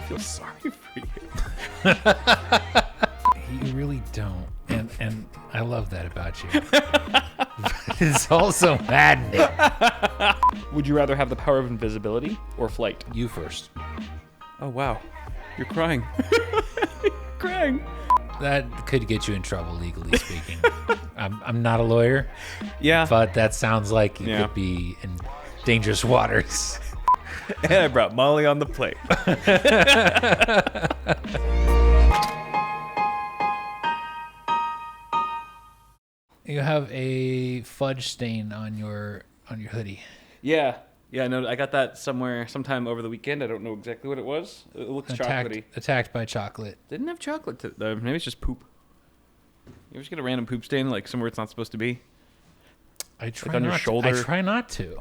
feel sorry for you. You really don't. And I love that about you. But it's also maddening. Would you rather have the power of invisibility or flight? You first. Oh, wow. You're crying. You're crying. That could get you in trouble, legally speaking. I'm not a lawyer. Yeah. But that sounds like you could be in dangerous waters. And I brought Molly on the plate. You have a fudge stain on your hoodie. Yeah. Yeah, no, I got that sometime over the weekend. I don't know exactly what it was. It looks chocolatey. Attacked by chocolate. Didn't have chocolate. Maybe it's just poop. You ever just get a random poop stain like somewhere it's not supposed to be? I try like on not your shoulder. I try not to.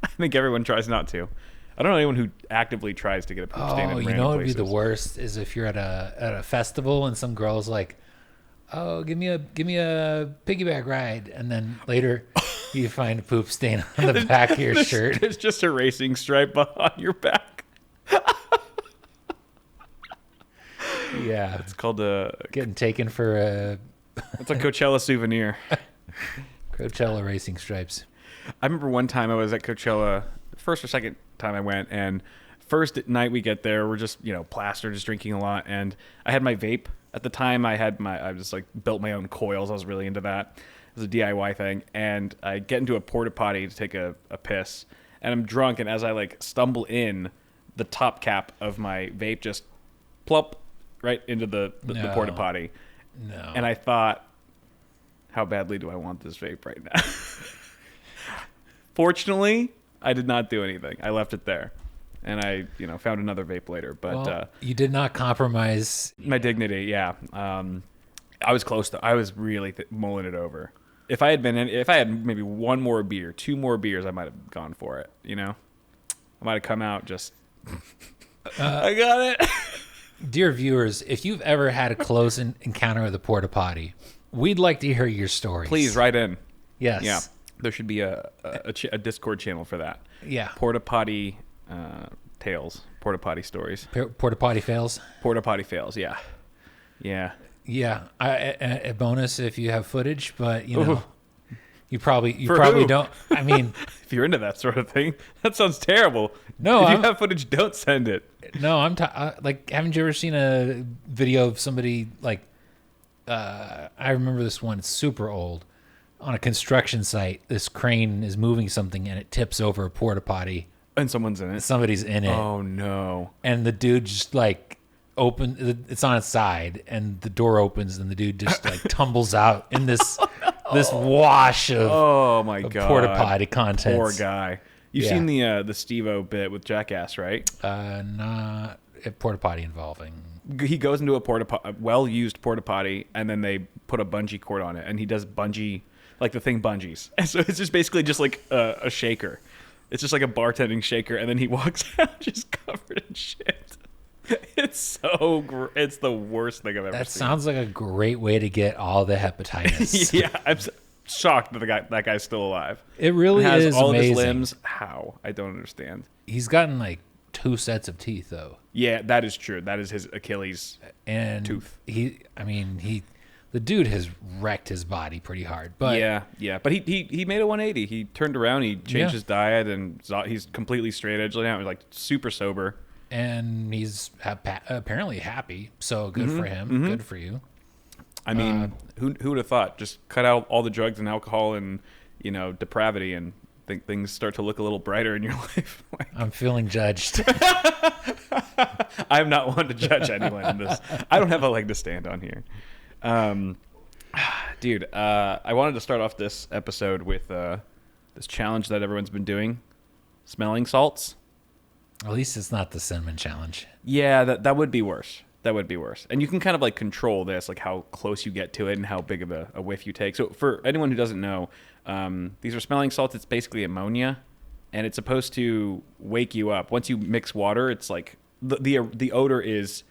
I think everyone tries not to. I don't know anyone who actively tries to get a poop stain in random places. You know what would be the worst is if you're at a festival and some girl's like, "Oh, give me a piggyback ride," and then later you find a poop stain on the back of your shirt. There's just a racing stripe on your back. Yeah, it's called getting taken for a. It's a Coachella souvenir. Coachella racing stripes. I remember one time I was at Coachella, first or second time I went, and first night we get there, we're just plastered, just drinking a lot, and I had my vape. At the time, I just like built my own coils. I was really into that. It was a DIY thing, and I get into a porta potty to take a piss, and I'm drunk, and as I like stumble in, the top cap of my vape just plop right into the porta potty. No. And I thought, how badly do I want this vape right now? Fortunately, I did not do anything. I left it there. And I, found another vape later. But you did not compromise my dignity. Yeah, I was close to. I was really mulling it over. If I had maybe one more beer, 2 more beers, I might have gone for it. I might have come out just. I got it. Dear viewers, if you've ever had a close encounter with a porta potty, we'd like to hear your stories. Please write in. Yes. Yeah. There should be a Discord channel for that. Yeah. Porta-Potty Tales. Porta-Potty stories. Port-a-Potty Fails? Porta-Potty Fails, yeah. Yeah. Yeah. A bonus if you have footage, but, Ooh. you probably who? don't. I mean... if you're into that sort of thing, that sounds terrible. No, if you have footage, don't send it. No, haven't you ever seen a video of somebody, I remember this one, it's super old. On a construction site, this crane is moving something and it tips over a porta potty. And someone's in it. Somebody's in it. Oh no! And the dude just it's on its side, and the door opens, and the dude just tumbles out in this this wash of porta potty contents. Poor guy. You've seen the Steve-O bit with Jackass, right? Not a porta potty involving. He goes into a well-used porta potty, and then they put a bungee cord on it, and he does bungee. Like the thing bungees. And so it's just basically just like a shaker. It's just like a bartending shaker. And then he walks out just covered in shit. It's it's the worst thing I've ever seen. That sounds like a great way to get all the hepatitis. Yeah, I'm shocked that guy's still alive. It really has is all amazing. of his limbs. How? I don't understand. He's gotten 2 sets of teeth though. Yeah, that is true. That is his Achilles tooth. The dude has wrecked his body pretty hard. But yeah. But he made a 180. He turned around. He changed his diet, and he's completely straight edge now. He's super sober, and he's apparently happy. So good for him. Mm-hmm. Good for you. I mean, who would have thought? Just cut out all the drugs and alcohol and depravity, and think things start to look a little brighter in your life. I'm feeling judged. I'm not one to judge anyone in this. I don't have a leg to stand on here. Dude, I wanted to start off this episode with this challenge that everyone's been doing, smelling salts. At least it's not the cinnamon challenge. Yeah, that would be worse. That would be worse. And you can kind of control this, how close you get to it and how big of a whiff you take. So for anyone who doesn't know, these are smelling salts. It's basically ammonia, and it's supposed to wake you up. Once you mix water, it's the odor is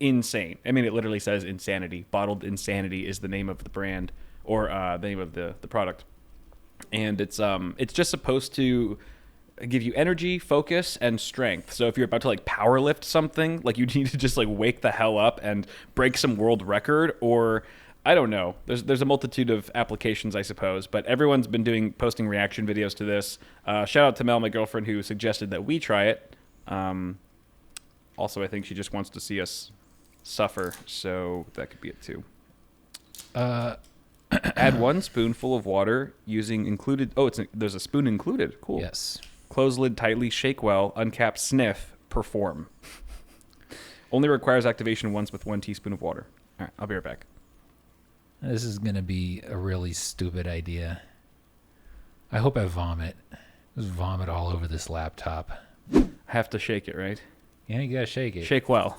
insane. I mean, it literally says insanity. Bottled Insanity is the name of the brand, or the name of the product. And it's just supposed to give you energy, focus, and strength. So if you're about to like power lift something, like you need to just like wake the hell up and break some world record, or I don't know. There's a multitude of applications, I suppose, but everyone's been posting reaction videos to this. Shout out to Mel, my girlfriend, who suggested that we try it. Also, I think she just wants to see us suffer, so that could be it too. Add 1 spoonful of water using included. Oh, there's a spoon included. Cool. Yes. Close lid tightly, shake well, uncap, sniff, perform. Only requires activation once with 1 teaspoon of water. All right, I'll be right back. This is going to be a really stupid idea. I hope I vomit. Just vomit all over this laptop. I have to shake it, right? Yeah, you got to shake it. Shake well.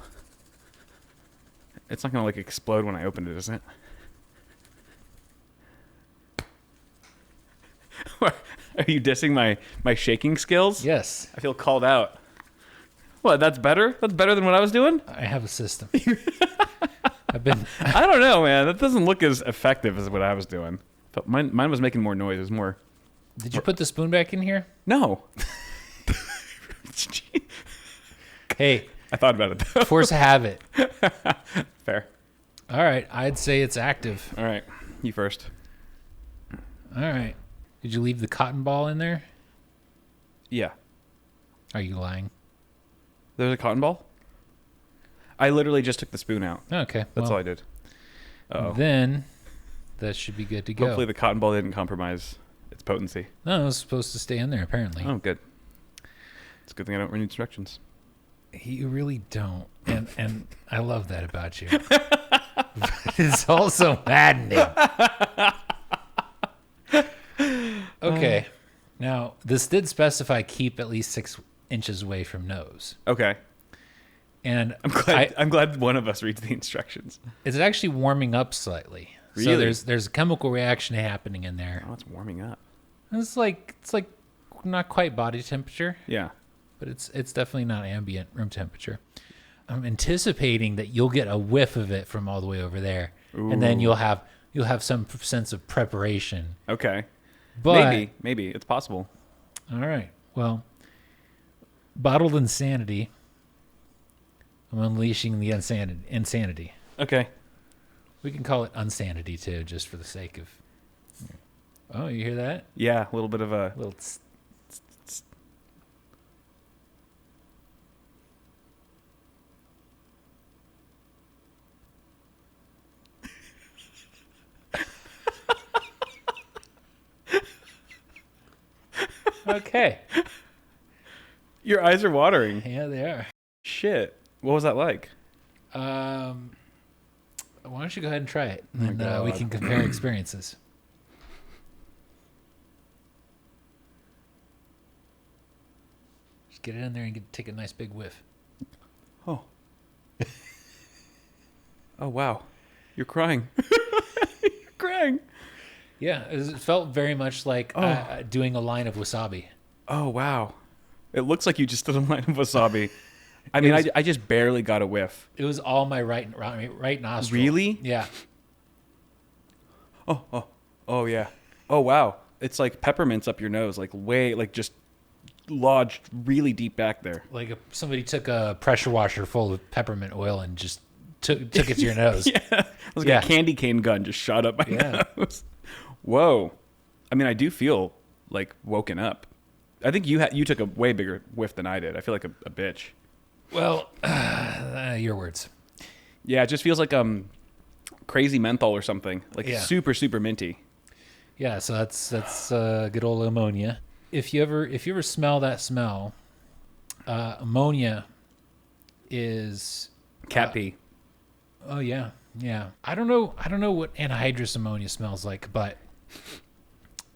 It's not going to like explode when I open it, is it? Are you dissing my shaking skills? Yes. I feel called out. What, that's better? That's better than what I was doing? I have a system. I don't know, man. That doesn't look as effective as what I was doing. But mine was making more noise. It was more... Did you put the spoon back in here? No. Hey. I thought about it, though. Force a habit. Fair. All right. I'd say it's active. All right. You first. All right. Did you leave the cotton ball in there? Yeah. Are you lying? There's a cotton ball? I literally just took the spoon out. Okay. That's all I did. Uh-oh. Then that should be good to go. Hopefully the cotton ball didn't compromise its potency. No, it was supposed to stay in there, apparently. Oh, good. It's a good thing I don't read instructions. You really don't. And I love that about you. But it's also maddening. Okay. Now, this did specify keep at least 6 inches away from nose. Okay. And I'm glad one of us reads the instructions. It's actually warming up slightly. Really? So there's a chemical reaction happening in there. Oh, it's warming up. It's like not quite body temperature. Yeah. But it's definitely not ambient room temperature. I'm anticipating that you'll get a whiff of it from all the way over there. Ooh. And then you'll have some sense of preparation. Okay. But maybe it's possible. All right. Well, bottled insanity. I'm unleashing the insanity. Okay. We can call it unsanity too, just for the sake of. Oh, you hear that? Yeah, a little bit of a little. Okay. Your eyes are watering. Yeah, they are. Shit. What was that like? Why don't you go ahead and try it, and we can compare experiences. Just get it in there and take a nice big whiff. Oh. Oh, wow. You're crying. You're crying. Yeah, it felt very much like doing a line of wasabi. Oh, wow. It looks like you just did a line of wasabi. I mean, I just barely got a whiff. It was all my right nostril. Really? Yeah. Oh, yeah. Oh, wow. It's like peppermints up your nose, like just lodged really deep back there. Like if somebody took a pressure washer full of peppermint oil and just took it to your nose. Yeah. It was like a candy cane gun just shot up my nose. Whoa. I mean, I do feel like woken up. I think you took a way bigger whiff than I did. I feel like a bitch. Well, your words. Yeah, it just feels like crazy menthol or something. Like super, super minty. Yeah, so that's good old ammonia. If you ever smell that smell, ammonia is cat pee. Oh yeah. I don't know what anhydrous ammonia smells like, but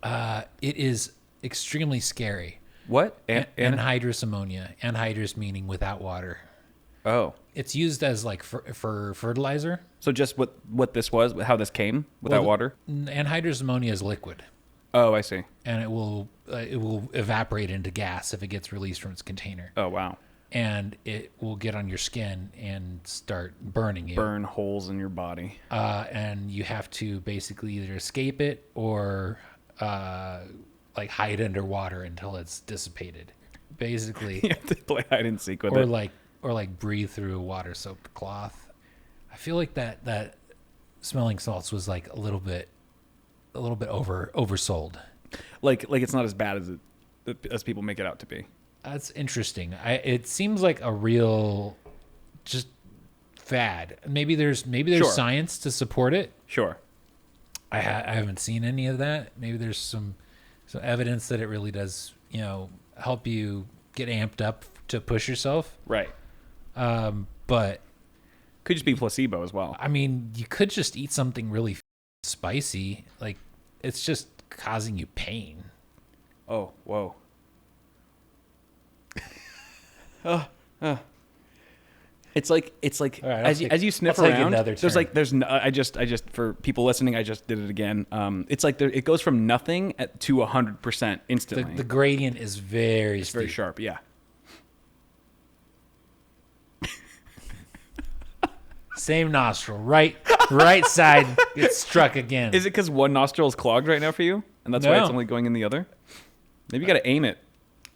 it is extremely scary. What? Anhydrous ammonia. Anhydrous meaning without water. Oh. It's used as like for fertilizer. So just what this was, how this came without water? Anhydrous ammonia is liquid. Oh, I see. And it will evaporate into gas if it gets released from its container. Oh, wow. And it will get on your skin and start burning you. Burn holes in your body. And you have to basically either escape it or like hide underwater until it's dissipated, basically. You have to play hide and seek with or it. like breathe through a water soaked cloth. I feel like that smelling salts was like a little bit oversold. Like it's not as bad as people make it out to be. That's interesting. It seems like a real just fad. Maybe there's Sure. science to support it. Sure. I haven't seen any of that. Maybe there's some evidence that it really does, help you get amped up to push yourself. Right. But Could just be placebo as well. I mean, you could just eat something really spicy. Like, it's just causing you pain. Oh, whoa. It's like All right, as you sniff I'll take around. another turn. There's no, I just for people listening, I just did it again. It's like it goes from nothing to 100% instantly. The gradient is very it's steep. very sharp. Yeah. Same nostril, right side gets struck again. Is it because one nostril is clogged right now for you, and that's why No. it's only going in the other? Maybe you got to aim it.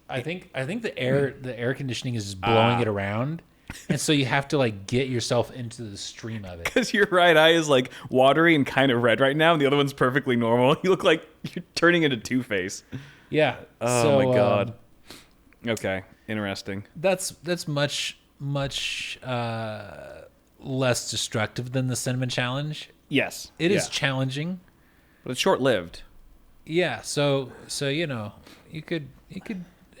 I think the air conditioning is just blowing it around, and so you have to like get yourself into the stream of it. Because your right eye is like watery and kind of red right now, and the other one's perfectly normal. You look like you're turning into Two-Face. Yeah. Oh so, my god. Okay, interesting. That's much less destructive than the cinnamon challenge. Yes, It is challenging. but it's short-lived. Yeah. So you could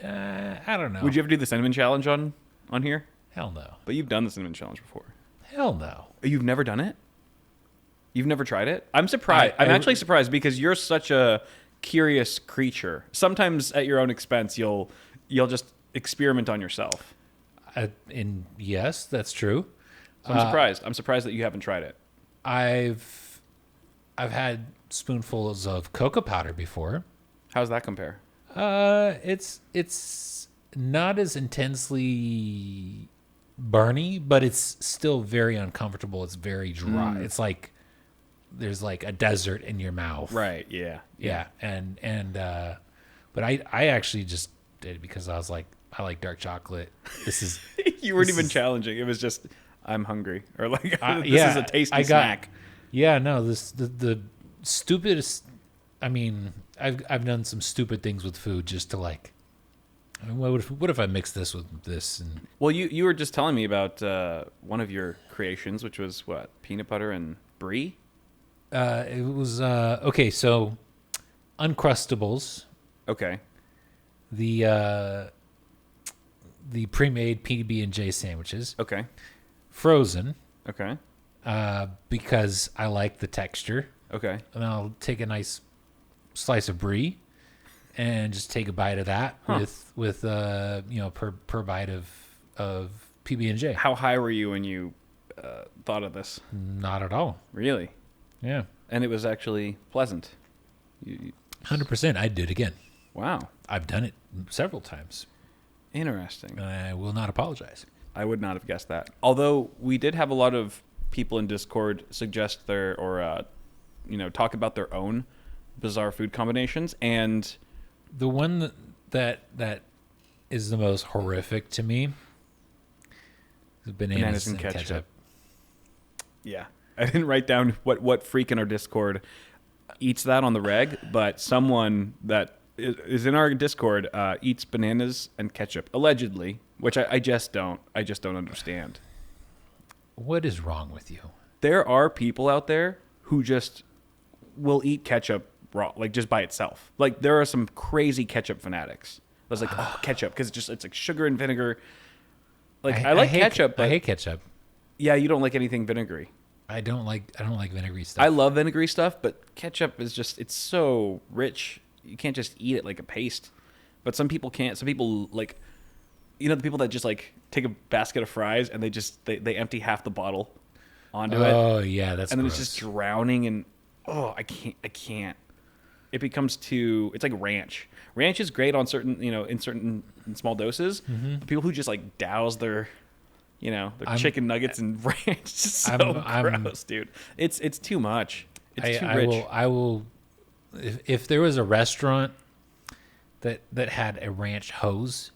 I don't know. Would you ever do the cinnamon challenge on here? Hell no. But you've done the cinnamon challenge before. Hell no. You've never done it? You've never tried it? I'm surprised. I'm actually surprised because you're such a curious creature. Sometimes at your own expense, you'll just experiment on yourself. And yes, that's true. So I'm surprised. I'm surprised that you haven't tried it. I've had spoonfuls of cocoa powder before. How's that compare? It's not as intensely burny, but it's still very uncomfortable. It's very dry. It's like there's like a desert in your mouth. Right. Yeah. Yeah. But I actually just did it because I was like, I like dark chocolate. This is You weren't This even is- challenging. It was just I'm hungry or like this yeah, is a tasty I got- snack. Yeah, no, the stupidest. I mean, I've done some stupid things with food just to like. I mean, what if I mix this with this and Well, you were just telling me about one of your creations, which was what, peanut butter and brie. it was okay. So, Uncrustables, Okay. the pre-made PB&J sandwiches, Okay. frozen, Okay. because I like the texture, Okay. and I'll take a nice slice of brie and just take a bite of that with per bite of PB&J. How high were you when you thought of this? Not at all. Really? Yeah, And it was actually pleasant. 100%. I'd do it again. Wow. I've done it several times, Interesting. and I will not apologize. I would not have guessed that. Although we did have a lot of people in Discord suggest talk about their own bizarre food combinations, and The one that is the most horrific to me is bananas and ketchup. yeah, I didn't write down what freak in our Discord eats that on the reg, but someone that is in our Discord eats bananas and ketchup allegedly, which I just don't understand. What is wrong with you? There are people out there who just will eat ketchup raw, like just by itself. Like there are some crazy ketchup fanatics. I was like, oh, ketchup, because it's like sugar and vinegar. Like I like hate, ketchup, but I hate ketchup. yeah, you don't like anything vinegary. I don't like vinegary stuff. I love vinegary stuff, but ketchup is it's so rich. You can't just eat it like a paste. But some people can't. Some people like, the people that just like take a basket of fries and they empty half the bottle onto it. Oh yeah, that's And then gross. it's just drowning in, I can't. It becomes it's like ranch. Ranch is great on certain, in small doses. Mm-hmm. But people who just like douse their chicken nuggets and ranch, it's just so I'm- gross, dude. It's too much. It's too I rich. will. If there was a restaurant that had a ranch hose.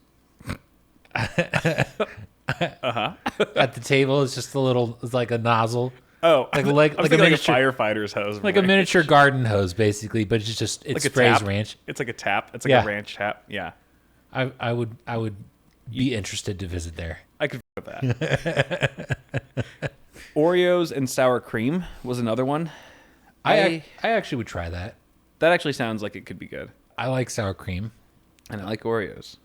At the table, it's just it's like a nozzle. Oh, like I'm a thinking miniature like a firefighter's hose. like a miniature garden hose, basically, but it like a sprays tap. ranch. It's like a tap. It's like a ranch tap. Yeah. I would be interested to visit there. I could with that. Oreos and sour cream was another one. I actually would try that. That actually sounds like it could be good. I like sour cream. And I like Oreos.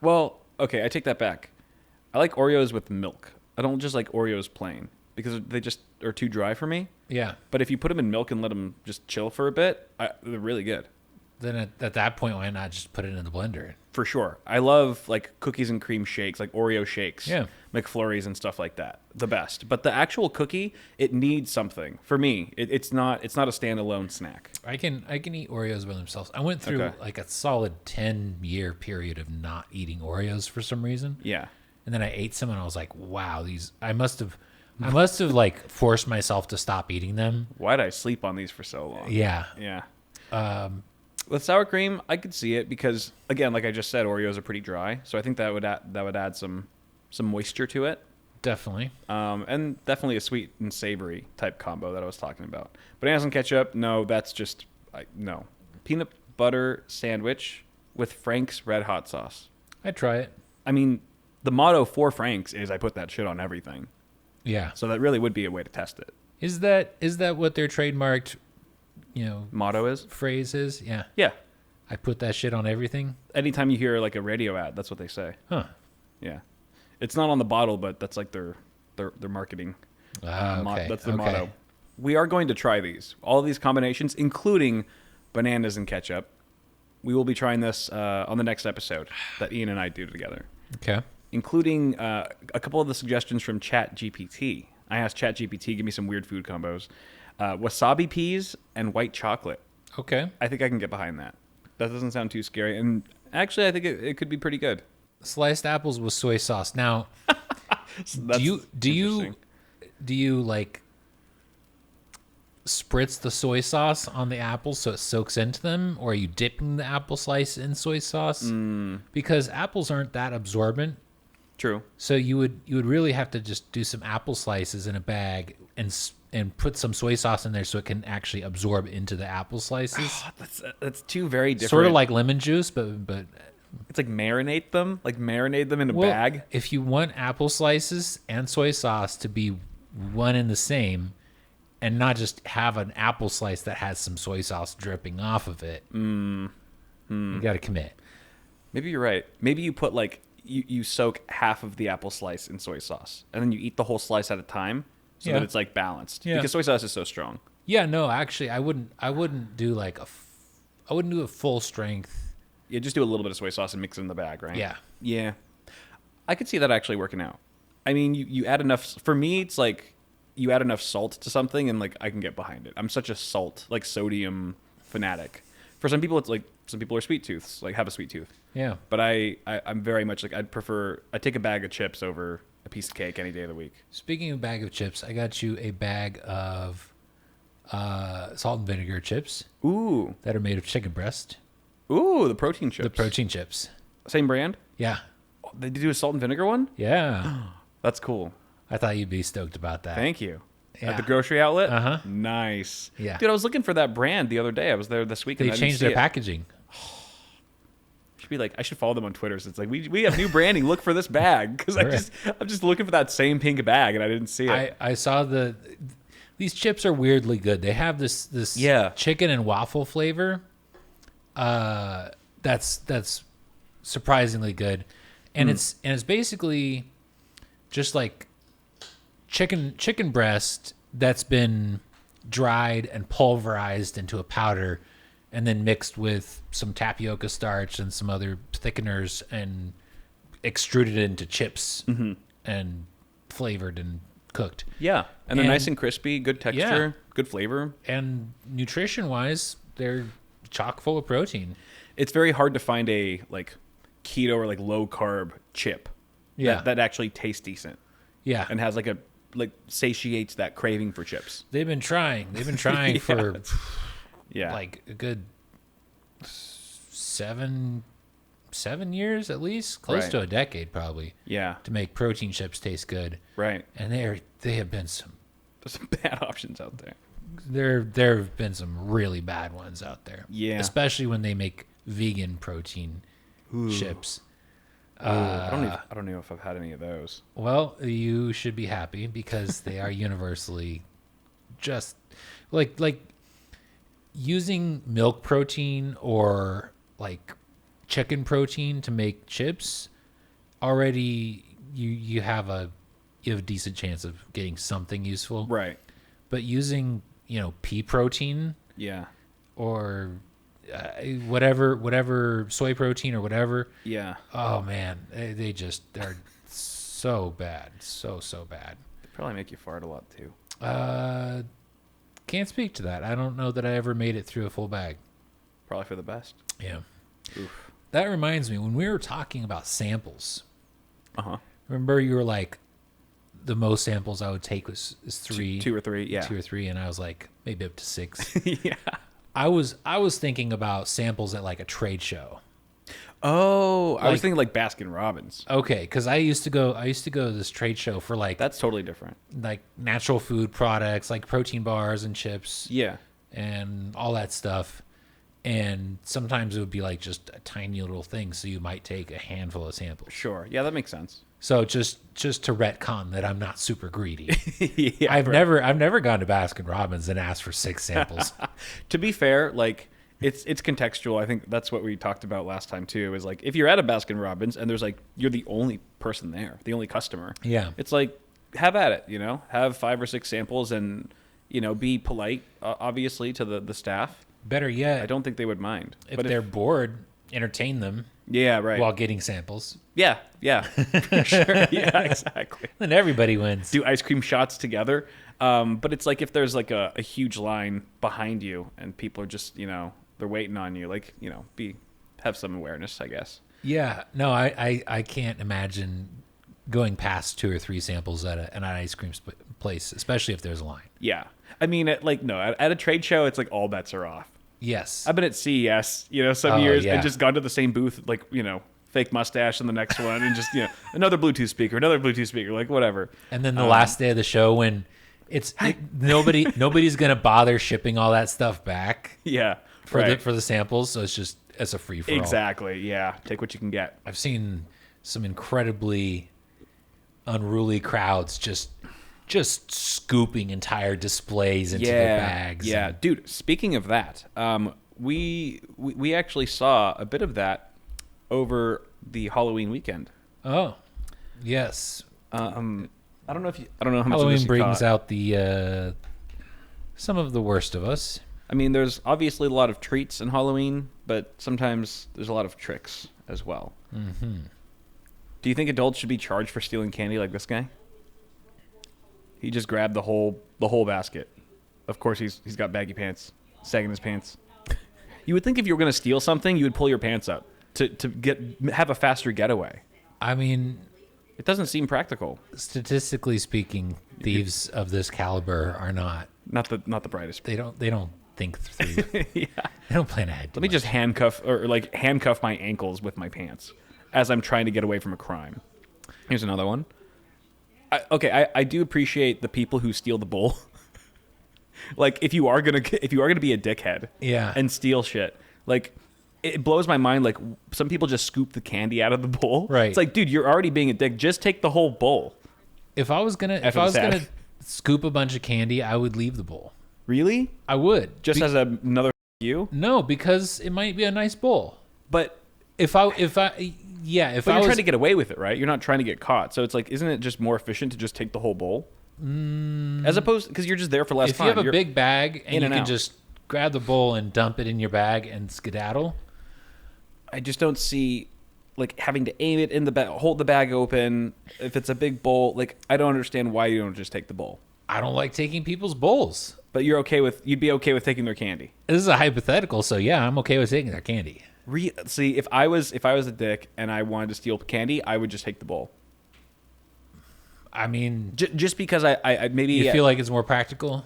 Well, okay, I take that back. I like Oreos with milk. I don't just like Oreos plain because they just are too dry for me. Yeah. But if you put them in milk and let them just chill for a bit, they're really good. Then at that point, why not just put it in the blender? For sure. I love like cookies and cream shakes, like Oreo shakes, yeah, McFlurries and stuff like that. The best. But the actual cookie, it needs something. For me, it's not a standalone snack. I can eat Oreos by themselves. I went through like a solid 10-year period of not eating Oreos for some reason. Yeah. And then I ate some and I was like, wow, I must have like forced myself to stop eating them. Why'd I sleep on these for so long? Yeah. Yeah. With sour cream, I could see it because, again, like I just said, Oreos are pretty dry, so I think that would add some moisture to it. Definitely. And definitely a sweet and savory type combo that I was talking about. Bananas and ketchup, no, that's just no. Peanut butter sandwich with Frank's Red Hot sauce. I'd try it. I mean, the motto for Frank's is I put that shit on everything. Yeah. So that really would be a way to test it. Is that what their trademarked, motto is? Phrase is? Yeah. Yeah. I put that shit on everything. Anytime you hear like a radio ad, that's what they say. Huh. Yeah. It's not on the bottle, but that's like their marketing. Okay. That's their motto. We are going to try these. All of these combinations, including bananas and ketchup. We will be trying this on the next episode that Ian and I do together. Okay. Including a couple of the suggestions from ChatGPT. I asked ChatGPT, give me some weird food combos. Wasabi peas and white chocolate. Okay. I think I can get behind that. That doesn't sound too scary. And actually, I think it could be pretty good. Sliced apples with soy sauce. Now, do you like spritz the soy sauce on the apples so it soaks into them, or are you dipping the apple slice in soy sauce? Because apples aren't that absorbent. True. So you would really have to just do some apple slices in a bag and put some soy sauce in there so it can actually absorb into the apple slices. That's two very different. Sort of like lemon juice, but it's like marinate them in a bag. If you want apple slices and soy sauce to be one and the same, and not just have an apple slice that has some soy sauce dripping off of it, you got to commit. Maybe you're right. Maybe you put like you soak half of the apple slice in soy sauce, and then you eat the whole slice at a time, so that it's like balanced. Yeah. Because soy sauce is so strong. Yeah, no, actually, I wouldn't do like I wouldn't do a full strength. Yeah, just do a little bit of soy sauce and mix it in the bag, right? Yeah. Yeah. I could see that actually working out. I mean, you add enough. For me, it's like you add enough salt to something, and like I can get behind it. I'm such a sodium fanatic. For some people, it's like some people are sweet tooths, like have a sweet tooth. Yeah. But I'm very much like I take a bag of chips over a piece of cake any day of the week. Speaking of bag of chips, I got you a bag of salt and vinegar chips. Ooh. That are made of chicken breast. Ooh, the protein chips. The protein chips. Same brand? Yeah. They do a salt and vinegar one? Yeah. That's cool. I thought you'd be stoked about that. Thank you. Yeah. At the grocery outlet? Uh-huh. Nice. Yeah. Dude, I was looking for that brand the other day. I was there this week. They changed their packaging. I should follow them on Twitter. So it's like, we have new branding. Look for this bag. Because I'm just looking for that same pink bag, and I didn't see it. I saw these chips are weirdly good. They have this chicken and waffle flavor. That's surprisingly good, and it's basically just like chicken breast that's been dried and pulverized into a powder, and then mixed with some tapioca starch and some other thickeners and extruded into chips and flavored and cooked. Yeah, and they're nice and crispy, good texture, good flavor, and nutrition-wise, they're chock full of protein. It's very hard to find a like keto or like low carb chip that actually tastes decent. Yeah. And has like satiates that craving for chips. They've been trying for like a good 7 7 years at least, close to a decade probably. Yeah. To make protein chips taste good. Right. And they have been some. There's some bad options out there. There have been some really bad ones out there. Yeah. Especially when they make vegan protein chips. I don't know if I've had any of those. Well, you should be happy because they are universally just like using milk protein or like chicken protein to make chips. Already, you have a decent chance of getting something useful. Right. But using pea protein. Yeah. Or whatever soy protein or whatever. Yeah. Oh man, they're so bad, so bad. They probably make you fart a lot too. Can't speak to that. I don't know that I ever made it through a full bag. Probably for the best. Yeah. Oof. That reminds me, when we were talking about samples. Remember you were like, the most samples I would take is 3, 2 or 3. Yeah. 2 or 3, and I was like maybe up to 6. Yeah. I was thinking about samples at like a trade show. Oh, I was thinking like Baskin Robbins. Okay, because I used to go to this trade show for like That's totally different. like natural food products, like protein bars and chips. Yeah. And all that stuff. And sometimes it would be like just a tiny little thing, so you might take a handful of samples. Sure. Yeah, that makes sense. So just to retcon that I'm not super greedy. Yeah, I've never gone to Baskin Robbins and asked for 6 samples. To be fair, like it's contextual. I think that's what we talked about last time too. Is like if you're at a Baskin Robbins and there's like you're the only person there, the only customer. Yeah. It's like have at it. Have 5 or 6 samples and be polite, obviously, to the staff. Better yet, I don't think they would mind. If they're bored, entertain them. Yeah, right. While getting samples. Yeah, for sure. Yeah, exactly. Then everybody wins. Do ice cream shots together. But it's like if there's like a huge line behind you and people are just, they're waiting on you, like, have some awareness, I guess. Yeah. No, I can't imagine going past 2 or 3 samples at an ice cream place, especially if there's a line. Yeah. I mean, at a trade show, it's like all bets are off. Yes. I've been at CES, some years and just gone to the same booth, like, fake mustache in the next one and just, another Bluetooth speaker, like whatever. And then the last day of the show when nobody's going to bother shipping all that stuff back. Yeah. For the samples. So it's a free for all. Exactly. Yeah. Take what you can get. I've seen some incredibly unruly crowds just scooping entire displays into their bags. Yeah, dude. Speaking of that, we actually saw a bit of that over the Halloween weekend. Oh, yes. I don't know how much Halloween of this you brings caught. out the some of the worst of us. I mean, there's obviously a lot of treats in Halloween, but sometimes there's a lot of tricks as well. Mm-hmm. Do you think adults should be charged for stealing candy like this guy? He just grabbed the whole basket. Of course, he's got baggy pants, sagging his pants. You would think if you were going to steal something, you would pull your pants up to have a faster getaway. I mean, it doesn't seem practical. Statistically speaking, thieves of this caliber are not the brightest. They don't think through. Yeah. They don't plan ahead. Let me just handcuff my ankles with my pants as I'm trying to get away from a crime. Here's another one. I do appreciate the people who steal the bowl. Like if you are gonna be a dickhead, and steal shit, like it blows my mind. Like some people just scoop the candy out of the bowl. Right. It's like, dude, you're already being a dick. Just take the whole bowl. If I was gonna scoop a bunch of candy, I would leave the bowl. Really? I would. Just as another you? No, because it might be a nice bowl. But if I you're trying to get away with it, right? You're not trying to get caught. So it's like, isn't it just more efficient to just take the whole bowl? As opposed, because you're just there for less time. If you have a big bag and you can out. just grab the bowl and dump it in your bag and skedaddle. I just don't see like having to aim it in the bag, hold the bag open. If it's a big bowl, like I don't understand why you don't just take the bowl. I don't like taking people's bowls. But you'd be okay with taking their candy. This is a hypothetical, so yeah, I'm okay with taking their candy. See, if I was a dick and I wanted to steal candy, I would just take the bowl. I mean, just because I maybe you feel like it's more practical.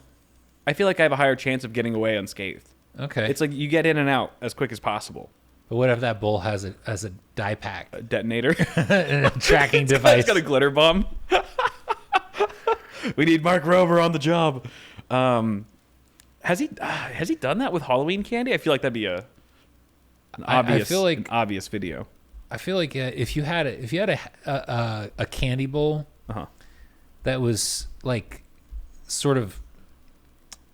I feel like I have a higher chance of getting away unscathed. Okay, it's like you get in and out as quick as possible. But what if that bowl has a die pack A detonator. and a tracking It's device? got a glitter bomb. We need Mark Rober on the job. Has he done that with Halloween candy? I feel like that'd be an obvious video. I feel like if you had a candy bowl Uh-huh. that was like sort of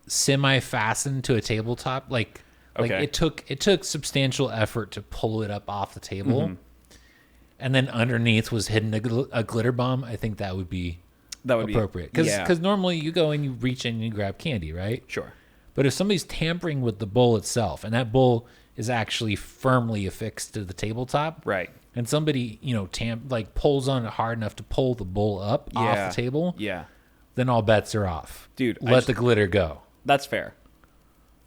semi-fastened to a tabletop, like Okay. it took substantial effort to pull it up off the table, Mm-hmm. and then underneath was hidden a glitter bomb. I think that would be appropriate because normally you go and you reach in and you grab candy, right? Sure. But if somebody's tampering with the bowl itself, and that bowl is actually firmly affixed to the tabletop, Right. and somebody pulls on it hard enough to pull the bowl up off the table, Yeah. then all bets are off. Dude, let the glitter go. That's fair.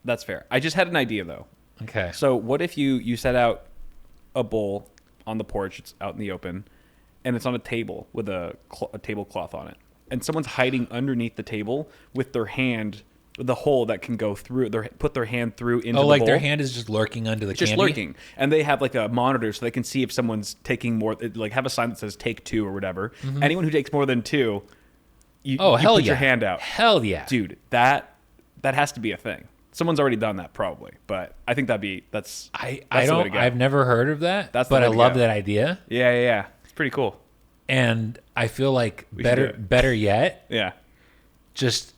That's fair. I just had an idea though. Okay. So what if you set out a bowl on the porch, it's out in the open, and it's on a table with a tablecloth on it, and someone's hiding underneath the table with their hand, the hole that can go through. Put their hand through into the bowl. Their hand is just lurking under the just candy? lurking, and they have like a monitor so they can see if someone's taking more. Like have a sign that says "Take 2" or whatever. Mm-hmm. Anyone who takes more than 2, you hell put yeah. your hand out. Hell yeah. Dude, that has to be a thing. Someone's already done that probably, but I think that's I the way don't. to go. I've never heard of that, That's the but way I to love go. that idea, Yeah. It's pretty cool. and I feel like should do it. better yet, Yeah. just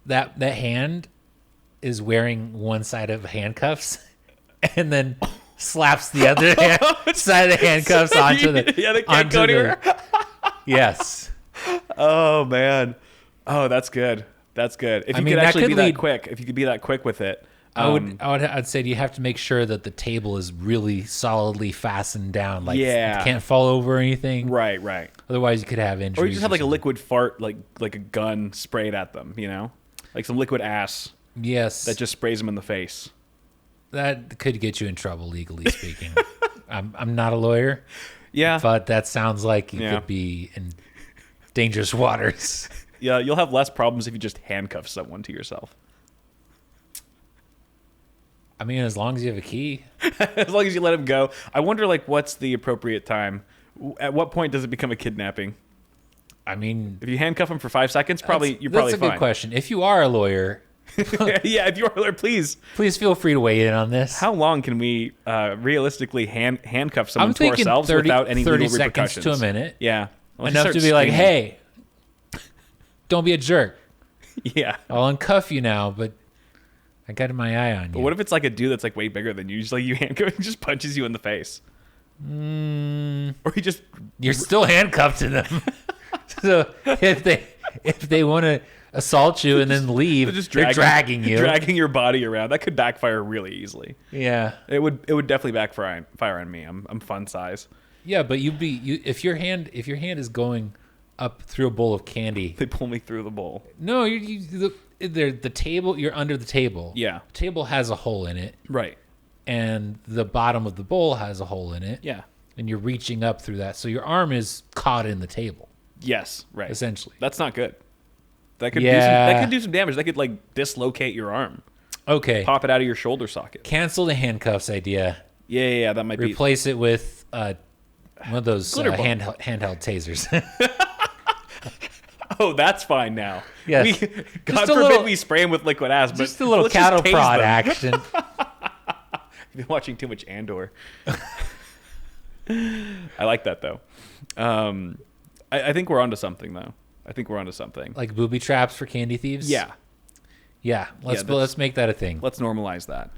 that hand is wearing one side of handcuffs, and then slaps the other side of the handcuffs onto the they can't go anywhere. Yes. Oh man. Oh, that's good. That's good. If you mean, could that actually could be lead- that quick, if you could be that quick with it, I'd say you have to make sure that the table is really solidly fastened down. Like, Yeah. it can't fall over or anything. right. Otherwise, you could have injuries. Or you just have like a something. liquid fart, like a gun sprayed at them, like some liquid ass Yes. that just sprays them in the face. That could get you in trouble, legally speaking. I'm not a lawyer, Yeah. but that sounds like you Yeah. could be in dangerous waters. Yeah, you'll have less problems if you just handcuff someone to yourself. I mean, as long as you have a key. As long as you let him go. I wonder, like, what's the appropriate time? At what point does it become a kidnapping? I mean, If you handcuff him for 5 seconds, you're probably that's a fine. good question. If you are a lawyer, Yeah, if you are there, please. please feel free to weigh in on this. How long can we realistically handcuff someone I'm to thinking ourselves 30, without any 30 legal seconds repercussions? to a minute. Yeah. Unless you Enough to start be like, screaming. hey, don't be a jerk. Yeah. I'll uncuff you now, but I got my eye on you. But what if it's like a dude that's like way bigger than you? Just like you handcuff, he just punches you in the face. Or he just You're still handcuffed to them. So if they want to assault you and then leave, they're dragging you. dragging your body around. That could backfire really easily. Yeah. It would definitely backfire on me. I'm fun size. Yeah, but if your hand is going up through a bowl of candy. They pull me through the bowl. No, the table. You're under the table. Yeah. The table has a hole in it, Right. and the bottom of the bowl has a hole in it. Yeah. And you're reaching up through that, so your arm is caught in the table, Yes. Right. essentially. That's not good. That could do some damage. That could like dislocate your arm, Okay. pop it out of your shoulder socket. Cancel the handcuffs idea. Yeah. That might be. Replace it with one of those Glitter bomb. handheld tasers. Oh, that's fine now. Yes. God Just forbid a little- we spray him with liquid ass, but Just a little let's just cattle tase prod them. action. You've been watching too much Andor. I like that though. I think we're onto something though. I think we're onto something. Like booby traps for candy thieves. Yeah, Yeah. Let's make that a thing. let's normalize that.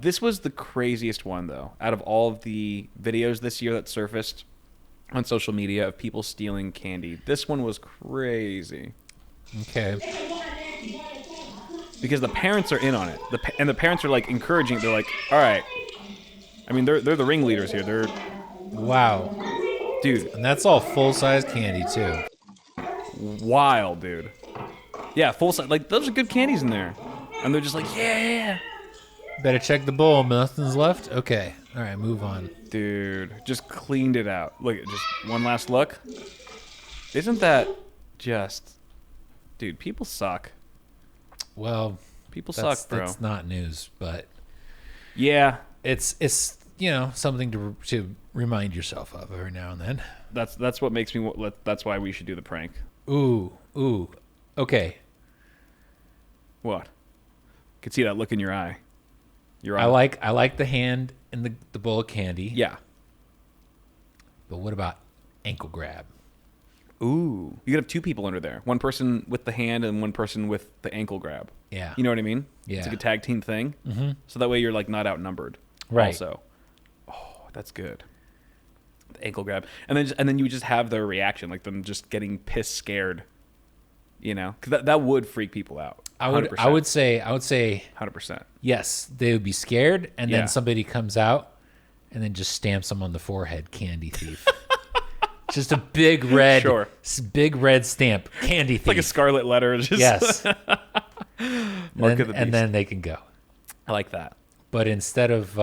This was the craziest one though. Out of all of the videos this year that surfaced on social media of people stealing candy, this one was crazy Okay. because the parents are in on it. And the parents are like encouraging. They're like, all right. I mean, they're the ringleaders here. They're Wow. dude. And that's all full size candy too. Wild, dude. Yeah, full size. Like those are good candies in there, and they're just like, yeah, Better check the bowl. Nothing's left. Okay. All right. Move on. dude. Just cleaned it out. Look, just one last look. Isn't that just, dude? People suck. Well, People suck, bro. that's not news, but Yeah, it's something to remind yourself of every now and then. That's what makes me. That's why we should do the prank. Ooh. Okay. What? I could see that look in your eye. I like the hand and the bowl of candy. Yeah. But what about ankle grab? Ooh. You could have two people under there. One person with the hand and one person with the ankle grab. Yeah. You know what I mean? Yeah. It's like a tag team thing. Mm-hmm. So that way you're like not outnumbered. Right. Also. Oh, that's good. The ankle grab. And then you just have their reaction, like them just getting pissed scared. Because that would freak people out. 100%. I would say 100%. yes, they would be scared, and Yeah. then somebody comes out and then just stamps them on the forehead, candy thief. Just a big red, Sure. big red stamp, candy thief. It's like a scarlet letter. Just yes. Mark of the beast. And then they can go. I like that. But instead of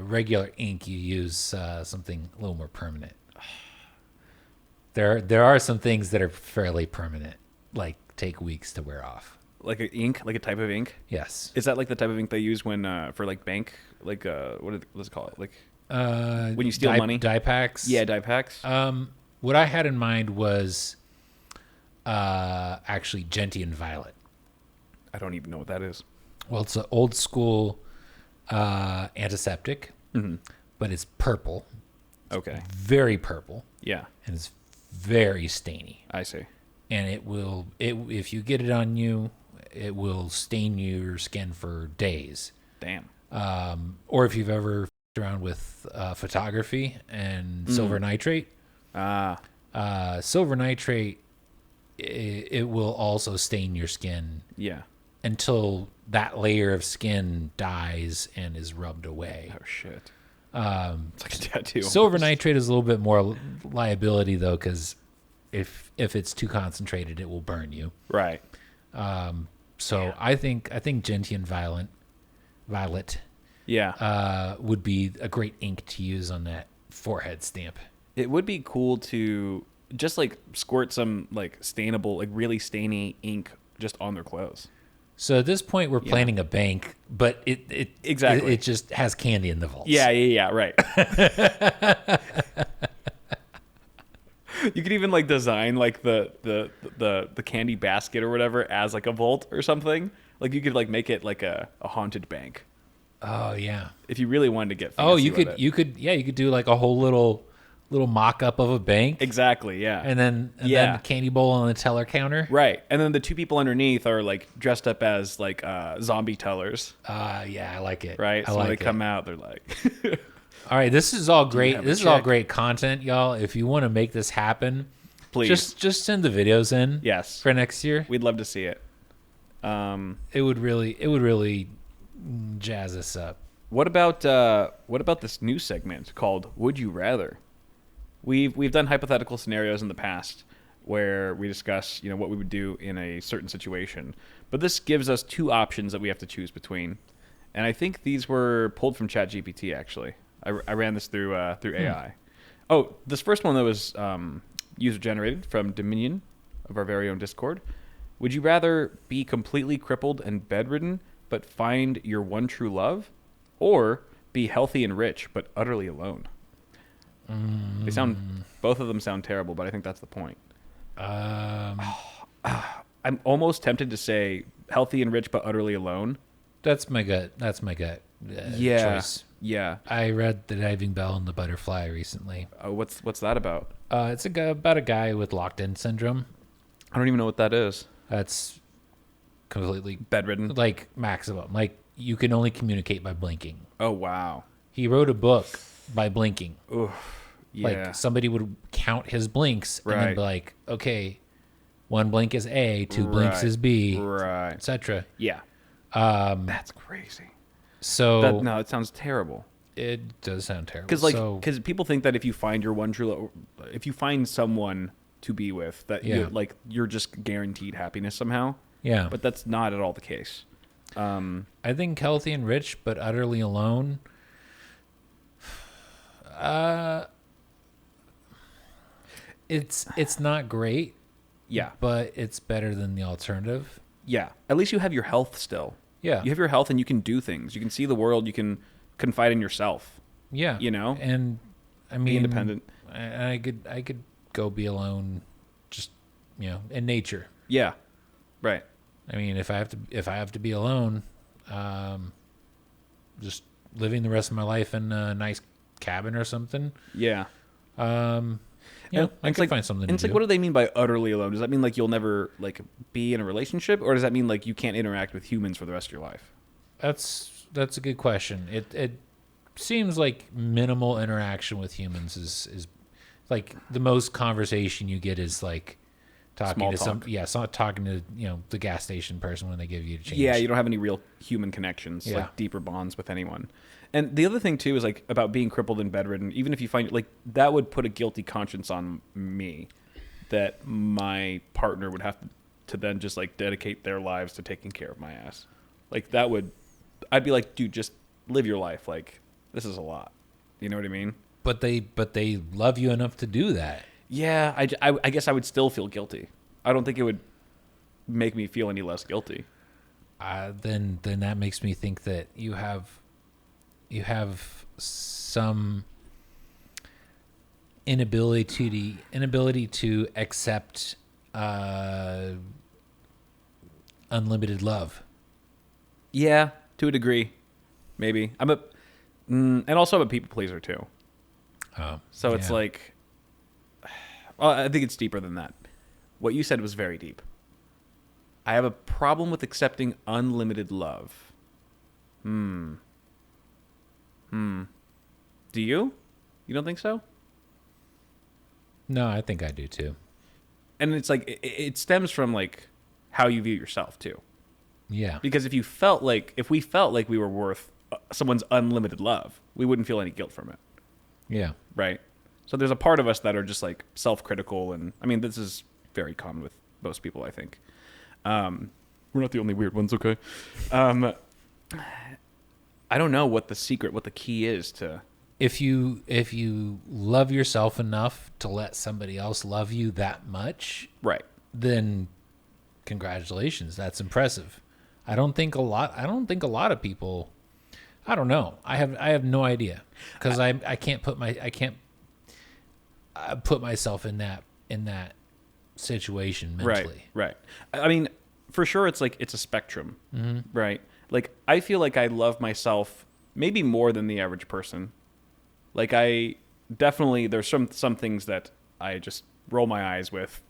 regular ink, you use something a little more permanent. There are some things that are fairly permanent, like take weeks to wear off. Like an ink, like a type of ink. Yes. Is that like the type of ink they use when for like bank, like what's it called? Like when you steal money? Dye packs. Yeah, dye packs. What I had in mind was actually gentian violet. I don't even know what that is. Well, it's an old school antiseptic, but it's purple. Okay. Very purple. Yeah, And it's very stainy. I see. And if you get it on you, it will stain your skin for days. Damn. Or if you've ever f***ed around with photography and silver nitrate. Silver nitrate, it will also stain your skin Yeah. until that layer of skin dies and is rubbed away. Oh shit. It's like a tattoo. Silver nitrate is a little bit more liability though, because if it's too concentrated, it will burn you. Right. So I think gentian violet Yeah. would be a great ink to use on that forehead stamp. It would be cool to just like squirt some like stainable, like really stainy ink just on their clothes. So at this point, we're planning a bank, but it Exactly. it just has candy in the vaults. Yeah, right. You could even like design like the candy basket or whatever as like a vault or something. Like you could like make it like a haunted bank Oh yeah. if you really wanted to get fancy Oh, you with could it. you could do like a whole little mock-up of a bank, Exactly, yeah. and then candy bowl on the teller counter. Right. And then the two people underneath are like dressed up as like zombie tellers, Yeah, I like it. right? I So when like they it. come out, they're like All right, this is all great. have a This is all check? great content, y'all. If you want to make this happen, please. just send the videos in. Yes. For next year. We'd love to see it. It would really jazz us up. What about this new segment called Would You Rather? We've done hypothetical scenarios in the past where we discuss, what we would do in a certain situation. But this gives us two options that we have to choose between. And I think these were pulled from ChatGPT actually. I ran this through AI. Oh, this first one that was user generated from Dominion of our very own Discord. Would you rather be completely crippled and bedridden but find your one true love, or be healthy and rich but utterly alone? Both of them sound terrible, but I think that's the point. I'm almost tempted to say healthy and rich but utterly alone. That's my gut. Choice. Yeah. I read The Diving Bell and the Butterfly recently. What's that about? It's about a guy with locked-in syndrome. I don't even know what that is. That's completely Bedridden. like maximum. Like you can only communicate by blinking. Oh wow. He wrote a book by blinking. Oof. Yeah. Like somebody would count his blinks and then Right. be like, okay, one blink is A, two blinks is B, Right. etc. Yeah. That's crazy. So It sounds terrible. it does sound terrible. Because people think that if you find your one true love, if you find someone to be with, that you're just guaranteed happiness somehow. yeah, But that's not at all the case. I think healthy and rich but utterly alone. It's not great, Yeah. but it's better than the alternative. Yeah. At least you have your health still. Yeah. You have your health and you can do things. You can see the world. You can confide in yourself. Yeah. You know? And I mean, Be independent. I could go be alone, just in nature. Yeah. Right. I mean, if I have to be alone, just living the rest of my life in a nice cabin or something. Yeah. I could find something to and it's do. like, what do they mean by utterly alone? Does that mean like you'll never like be in a relationship, or does that mean like you can't interact with humans for the rest of your life? That's a good question. It seems like minimal interaction with humans is like the most conversation you get is like talking Small to talk. talking to the gas station person when they give you a change. Yeah, you don't have any real human connections, Yeah. like deeper bonds with anyone. And the other thing too is like about being crippled and bedridden. Even if you find like that would put a guilty conscience on me, that my partner would have to then just like dedicate their lives to taking care of my ass. Like that would, I'd be like, dude, just live your life. Like this is a lot. You know what I mean? But they love you enough to do that. Yeah, I guess I would still feel guilty. I don't think it would make me feel any less guilty. Then that makes me think that you have some inability to accept unlimited love. Yeah, to a degree, maybe. And also I'm a people pleaser too. So it's yeah. like, well, I think it's deeper than that. What you said was very deep. I have a problem with accepting unlimited love. Do you? You don't think so? No, I think I do too. And it's like, it stems from like how you view yourself too. Yeah. Because if we felt like we were worth someone's unlimited love, we wouldn't feel any guilt from it. Yeah. Right. So there's a part of us that are just like self-critical. And I mean, this is very common with most people, I think. We're not the only weird ones. Okay. I don't know what the key is to. If you love yourself enough to let somebody else love you that much, Right. then congratulations. That's impressive. I don't think a lot of people. I don't know. I have no idea because I can't put myself in that situation mentally. Right. I mean, for sure, it's like it's a spectrum, right? Like I feel like I love myself maybe more than the average person. Like I definitely there's some things that I just roll my eyes with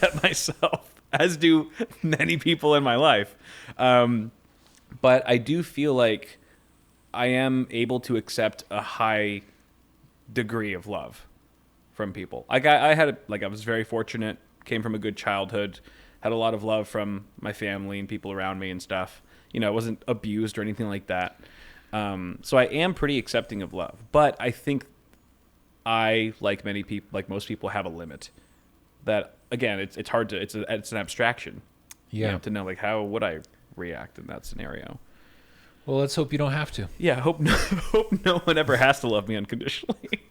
at myself, as do many people in my life. But I do feel like I am able to accept a high degree of love from people. Like I was very fortunate, came from a good childhood, had a lot of love from my family and people around me and stuff. I wasn't abused or anything like that. So I am pretty accepting of love, but I think I, like many people, like most people, have a limit. That again, it's hard to it's an abstraction. Yeah. To know like how would I react in that scenario. Well, let's hope you don't have to. Yeah, hope no one ever has to love me unconditionally.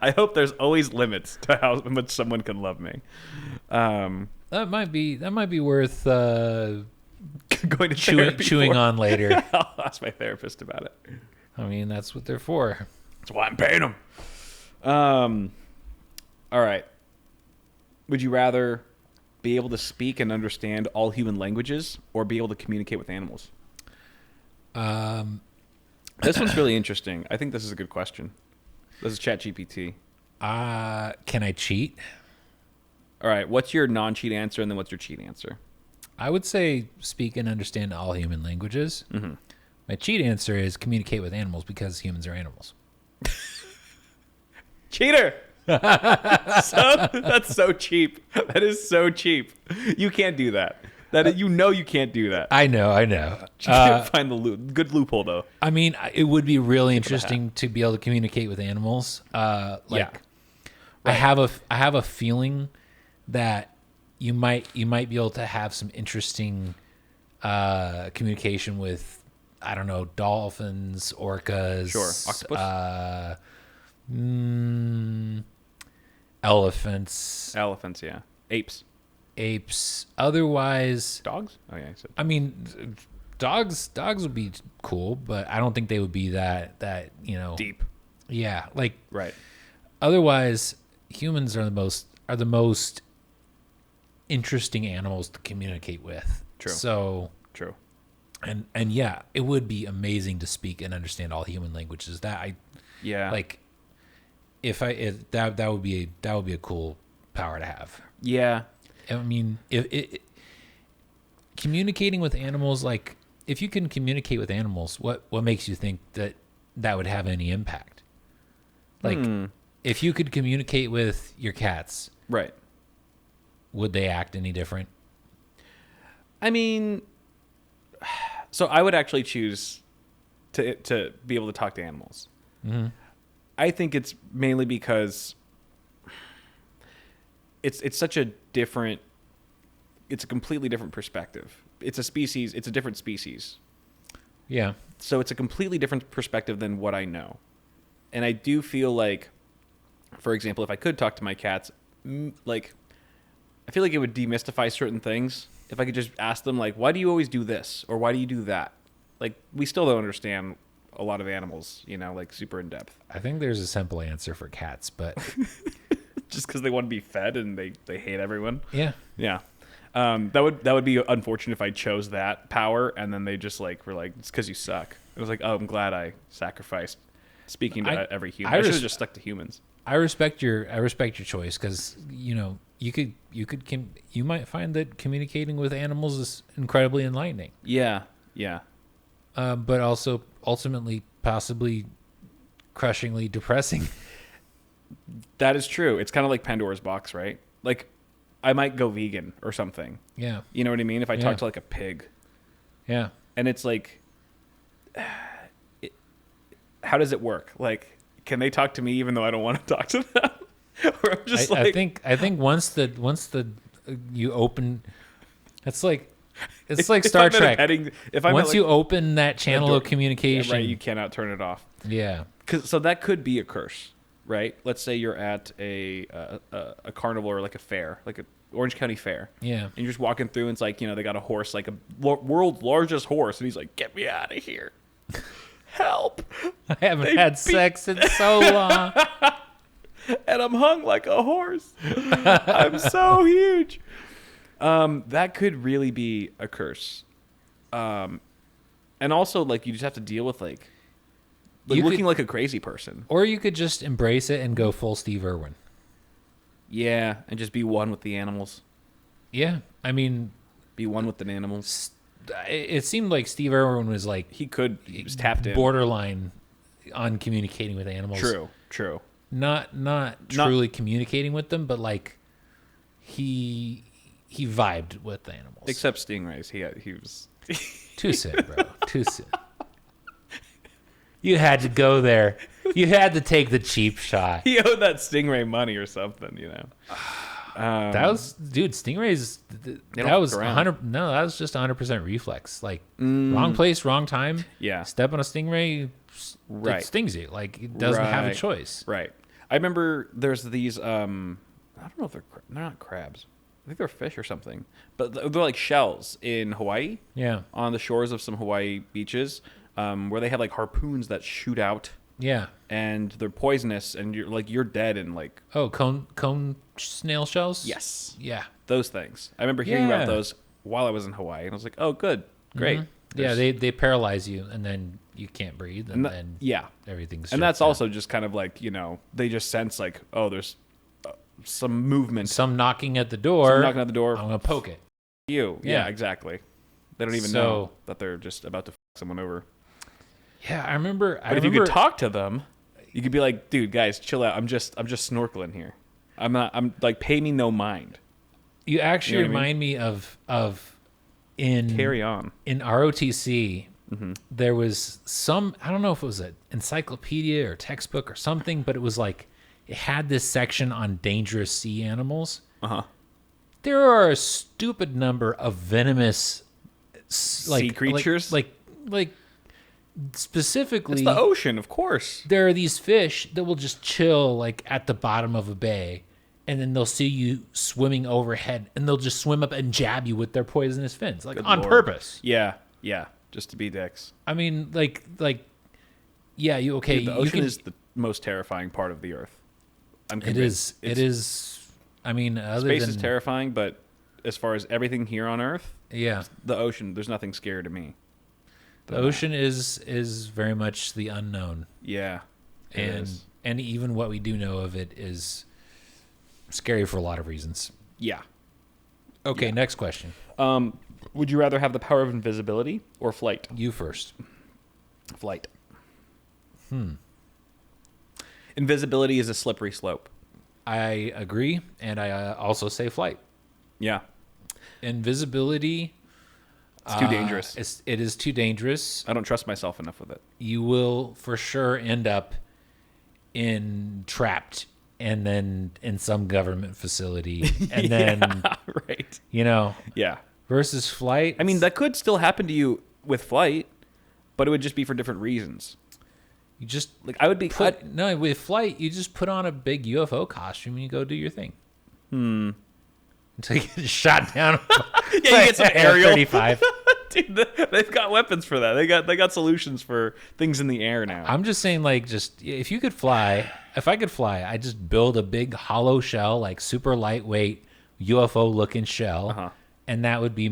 I hope there's always limits to how much someone can love me. That might be worth Going to therapy chewing for. on later. I'll ask my therapist about it. I mean, that's what they're for. That's why I'm paying them. All right. Would you rather be able to speak and understand all human languages or be able to communicate with animals? This one's really interesting. I think this is a good question. This is ChatGPT. Can I cheat? All right. What's your non-cheat answer, and then what's your cheat answer? I would say speak and understand all human languages. Mm-hmm. My cheat answer is communicate with animals because humans are animals. Cheater! That's so cheap. That is so cheap. You can't do that. You can't do that. I know. You can't find the good loophole though. I mean, it would be really interesting to be able to communicate with animals. Yeah. Right. I have a feeling that you might be able to have some interesting communication with, I don't know, dolphins, orcas, Sure, octopus, elephants, yeah, apes. Otherwise, Dogs? Oh yeah, I said. I mean, Dogs would be cool, but I don't think they would be that Deep. Yeah, like Right. otherwise humans are the most interesting animals to communicate with. True. So True. and yeah, it would be amazing to speak and understand all human languages. Yeah. Like that would be a cool power to have. Yeah. I mean, if communicating with animals, like if you can communicate with animals, what makes you think that would have any impact? Like if you could communicate with your cats, Right. would they act any different? I mean, so I would actually choose to be able to talk to animals. Mm-hmm. I think it's mainly because it's such a different, it's a completely different perspective. It's a different species. Yeah. So it's a completely different perspective than what I know. And I do feel like, for example, if I could talk to my cats, like, I feel like it would demystify certain things. If I could just ask them, like, why do you always do this? Or why do you do that? Like, we still don't understand a lot of animals, like super in depth. I think there's a simple answer for cats, but Just because they want to be fed and they hate everyone. yeah. Yeah. That would be unfortunate if I chose that power and then they just were like, it's because you suck. It was like, oh, I'm glad I sacrificed speaking to every human. I should have just stuck to humans. I respect your choice because you might find that communicating with animals is incredibly enlightening. Yeah. Yeah. But also ultimately possibly crushingly depressing. That is true. It's kind of like Pandora's box, right? Like, I might go vegan or something. Yeah. You know what I mean? If I Yeah. talk to like a pig. Yeah. And it's like, how does it work? Like, can they talk to me even though I don't want to talk to them? Or I'm just I think once you open, it's like Star Trek. Once you open that channel of communication, right, you cannot turn it off. Yeah. So that could be a curse, right? Let's say you're at a carnival or like a fair, like a Orange County Fair. Yeah. And you're just walking through and it's like, they got a horse, like a world's largest horse. And he's like, get me out of here. Help. I haven't had sex in so long. And I'm hung like a horse. I'm so huge. That could really be a curse. And also, like, you just have to deal with, like looking like a crazy person. Or you could just embrace it and go full Steve Irwin. Yeah, and just be one with the animals. Yeah. I mean, be one with the animals. It seemed like Steve Irwin was like... He was tapped in. Borderline on communicating with animals. True. Not truly communicating with them, but like he vibed with the animals. Except stingrays. He was... Too soon, bro. Too soon. You had to go there. You had to take the cheap shot. He owed that stingray money or something, that was, dude, stingrays. That was 100. No, that was just 100% reflex. Like wrong place, wrong time. Yeah. Step on a stingray. Right. It stings you. Like it doesn't have a choice. Right. I remember there's these. I don't know if they're not crabs. I think they're fish or something. But they're like shells in Hawaii. Yeah. On the shores of some Hawaii beaches, where they have like harpoons that shoot out. Yeah. And they're poisonous, and you're dead in like... Oh, cone snail shells? Yes. Yeah. Those things. I remember hearing about those while I was in Hawaii, and I was like, oh, good. Great. Mm-hmm. Yeah, they paralyze you, and then you can't breathe, and then everything's... And that's also just kind of like, they just sense like, oh, there's some movement. Some knocking at the door. I'm going to poke it. Yeah, exactly. They don't even know that they're just about to someone over. Yeah, I remember. But if you could talk to them, you could be like, "Dude, guys, chill out. I'm just snorkeling here. I'm like, pay me no mind." You actually remind me of in Carry On in ROTC. Mm-hmm. There was some, I don't know if it was an encyclopedia or textbook or something, but it was like it had this section on dangerous sea animals. There are a stupid number of venomous sea creatures, like. Specifically, it's the ocean, of course. There are these fish that will just chill like at the bottom of a bay, and then they'll see you swimming overhead, and they'll just swim up and jab you with their poisonous fins, like on purpose. Yeah. just to be dicks. I mean, yeah, you okay? Dude, the you ocean can, is the most terrifying part of the earth. I'm it convinced. is. It is. I mean, other Space than is terrifying, but as far as everything here on Earth, yeah, the ocean, there's nothing scary to me. the ocean is very much the unknown, Yeah. it and is. and even what we do know of it is scary for a lot of reasons. Yeah. Okay, Yeah. next question. Would you rather have the power of invisibility or flight? You first. Flight. Invisibility is a slippery slope. I agree, and I also say flight. Yeah. Invisibility. It's too dangerous. It is too dangerous. I don't trust myself enough with it. You will for sure end up trapped, and then in some government facility, and then Right. Yeah. versus flight. I mean, that could still happen to you with flight, but it would just be for different reasons. you just Like, I would be... no, with flight you just put on a big UFO costume and you go do your thing. Until you get shot down. Yeah, you get some aerial. 35. Dude, they've got weapons for that. They got solutions for things in the air now. I'm just saying, like, just if you could fly, if I could fly, I'd just build a big hollow shell, like super lightweight UFO looking shell, and that would be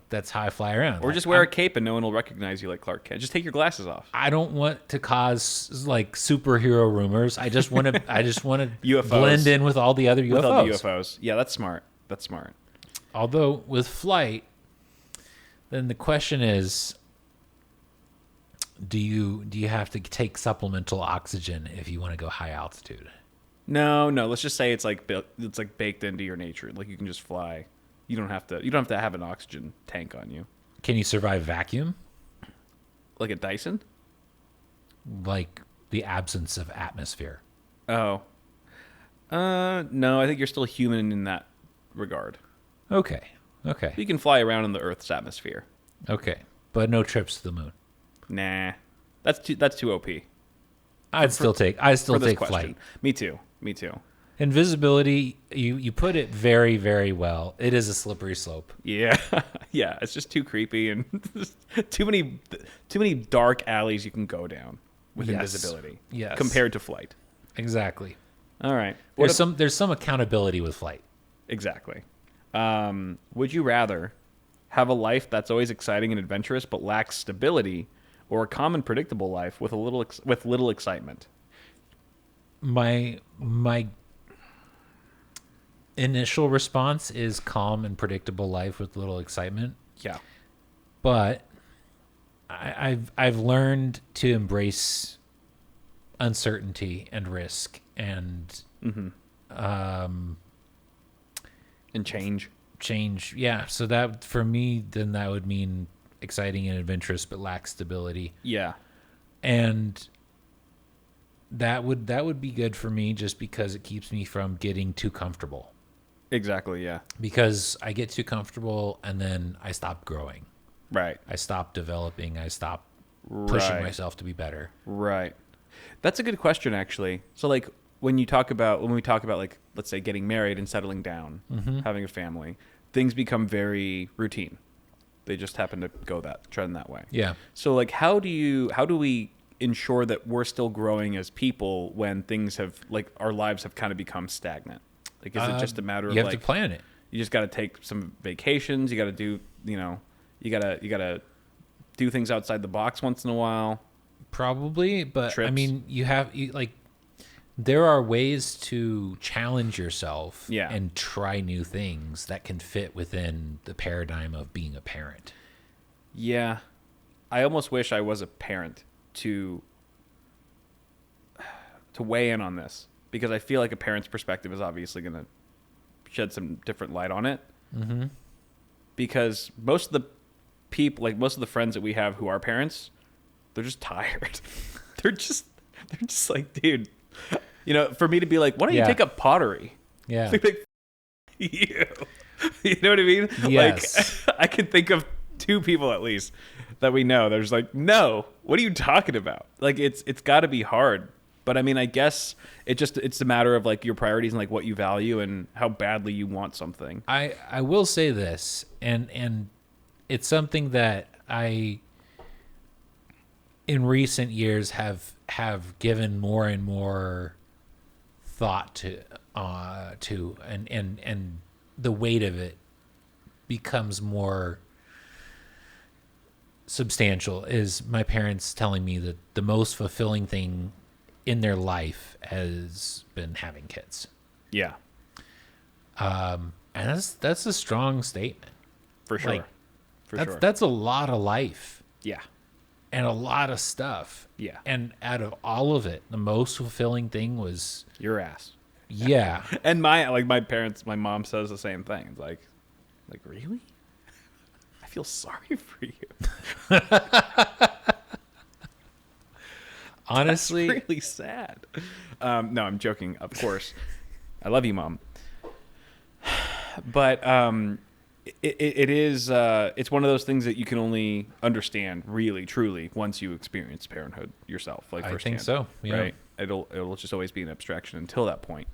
that's how I fly around. Or just wear a cape and no one will recognize you like Clark Kent. Just take your glasses off. I don't want to cause like superhero rumors. I just want to UFOs. blend in with all the other UFOs. With all the UFOs. Yeah, that's smart. That's smart. Although with flight, then the question is, do you have to take supplemental oxygen if you want to go high altitude? No. Let's just say it's like baked into your nature. Like, you can just fly. You don't have to have an oxygen tank on you. Can you survive vacuum? Like a Dyson? Like the absence of atmosphere. Oh. No, I think you're still human in that regard. Okay. You can fly around in the Earth's atmosphere. Okay. But no trips to the moon. Nah. That's too OP. I'd still take For this question. flight. Me too. Invisibility, you put it very, very well. It is a slippery slope. Yeah. Yeah, it's just too creepy and too many dark alleys you can go down with Yes. invisibility. Yes. Compared to flight. Exactly. All right. There's some accountability with flight. Exactly. Would you rather have a life that's always exciting and adventurous but lacks stability, or a common predictable life with little excitement? My initial response is calm and predictable life with little excitement. Yeah. But I've learned to embrace uncertainty and risk and And change. change. Yeah. So that for me, then that would mean exciting and adventurous but lacks stability. Yeah. And that would be good for me just because it keeps me from getting too comfortable. Exactly, yeah. Because I get too comfortable and then I stop growing. Right. I stop developing. I stop pushing Right. myself to be better. Right. That's a good question, actually. So, like, when we talk about like, let's say, getting married and settling down, having a family, things become very routine. They just happen to trend that way. Yeah. So, like, how do we ensure that we're still growing as people when things have, like, our lives have kind of become stagnant? Like, is it just a matter of, You have like, to plan it. you just got to take some vacations, you got to do, you got to do things outside the box once in a while? Probably, but I Trips. mean, there are ways to challenge yourself Yeah. and try new things that can fit within the paradigm of being a parent. Yeah. I almost wish I was a parent to weigh in on this, because I feel like a parent's perspective is obviously going to shed some different light on it. Mm-hmm. Because most of the people, like most of the friends that we have who are parents, they're just tired. they're just like, dude, for me to be like, why don't you Yeah. take up pottery? Yeah. Like, you. You know what I mean? Yes. Like, I can think of 2 people at least that we know. They're just like, no, what are you talking about? Like, it's got to be hard. But I mean, I guess it's a matter of, like, your priorities and, like, what you value and how badly you want something. I will say this, and it's something that I in recent years have given more and more thought to and the weight of it becomes more substantial, is my parents telling me that the most fulfilling thing in their life has been having kids. Yeah. And that's a strong statement. For sure. Like, For sure. That's a lot of life Yeah. and a lot of stuff. Yeah. And out of all of it, the most fulfilling thing was, Your ass. yeah. And my parents, my mom says the same thing. It's like really? I feel sorry for you. Honestly, That's really sad. No, I'm joking. Of course, I love you, Mom. But it is it's one of those things that you can only understand really, truly once you experience parenthood yourself. Like I firsthand, think so. Yeah. right? It'll just always be an abstraction until that point.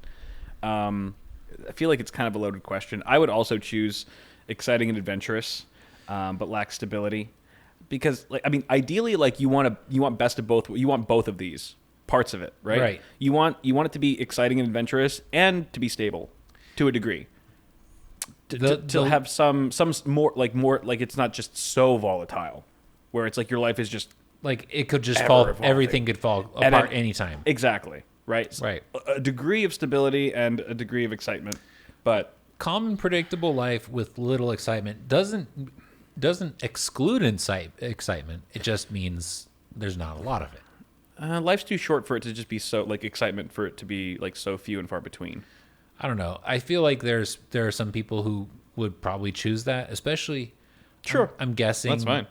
I feel like it's kind of a loaded question. I would also choose exciting and adventurous, but lack stability. Because, like, I mean, ideally, like, you want best of both. You want both of these parts of it, right? Right. You want it to be exciting and adventurous, and to be stable, to a degree. To have some more like it's not just so volatile, where it's like your life is just like it could just ever fall. evolving. Everything could fall And apart anytime. Exactly. Right. Right. A degree of stability and a degree of excitement, but Calm and predictable life with little excitement doesn't exclude excitement. It just means there's not a lot of it. life's too short for it to just be so like excitement for it to be like so few and far between. I don't know. I feel like there are some people who would probably choose that, especially. Sure. I'm guessing. That's fine.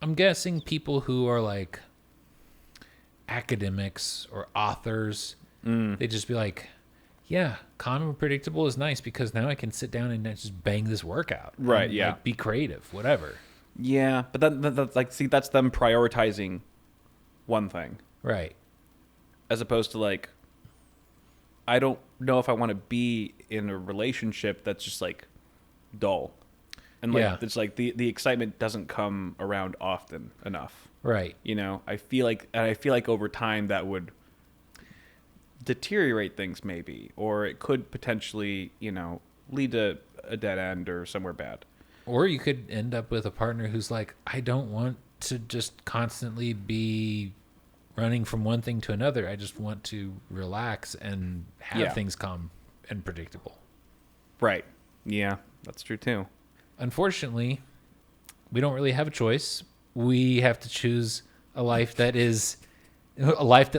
I'm guessing people who are like academics or authors. They just be like, yeah, calm and predictable is nice because now I can sit down and just bang this workout. Right, And, yeah. like, be creative, whatever. Yeah, but that's like, see, that's them prioritizing one thing Right. as opposed to like, I don't know if I want to be in a relationship that's just like dull. And like, Yeah. it's like the excitement doesn't come around often enough. Right. You know, I feel like over time that would deteriorate things maybe, or it could potentially, you know, lead to a dead end or somewhere bad. Or you could end up with a partner who's like, I don't want to just constantly be running from one thing to another. I just want to relax and have things calm and predictable. Right. Yeah, that's true too. Unfortunately, we don't really have a choice. We have to choose a life that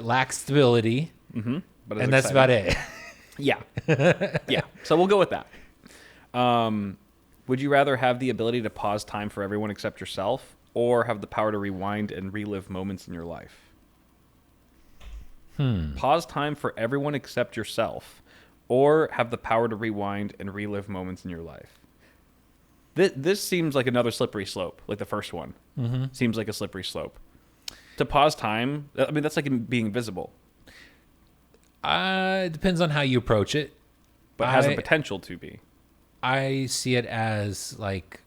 lacks stability. Mm-hmm. But And that's about it. Yeah. Yeah. So we'll go with that. Would you rather have the ability to pause time for everyone except yourself, or have the power to rewind and relive moments in your life? Pause time for everyone except yourself, or have the power to rewind and relive moments in your life. This seems like another slippery slope, like the first one. Mm-hmm. Seems like a slippery slope. To pause time, I mean, that's like being invisible. It depends on how you approach it. But has the potential to be. I see it as like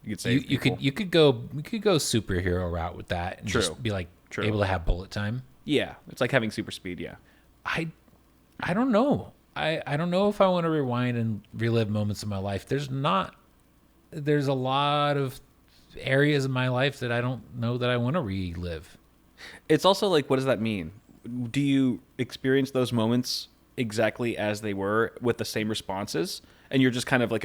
You could save people. you could go superhero route with that and True. just be like True. able to have bullet time. Yeah, it's like having super speed, yeah. I don't know. I don't know if I want to rewind and relive moments of my life. There's a lot of areas of my life that I don't know that I want to relive. It's also like, what does that mean? Do you experience those moments exactly as they were with the same responses, and you're just kind of like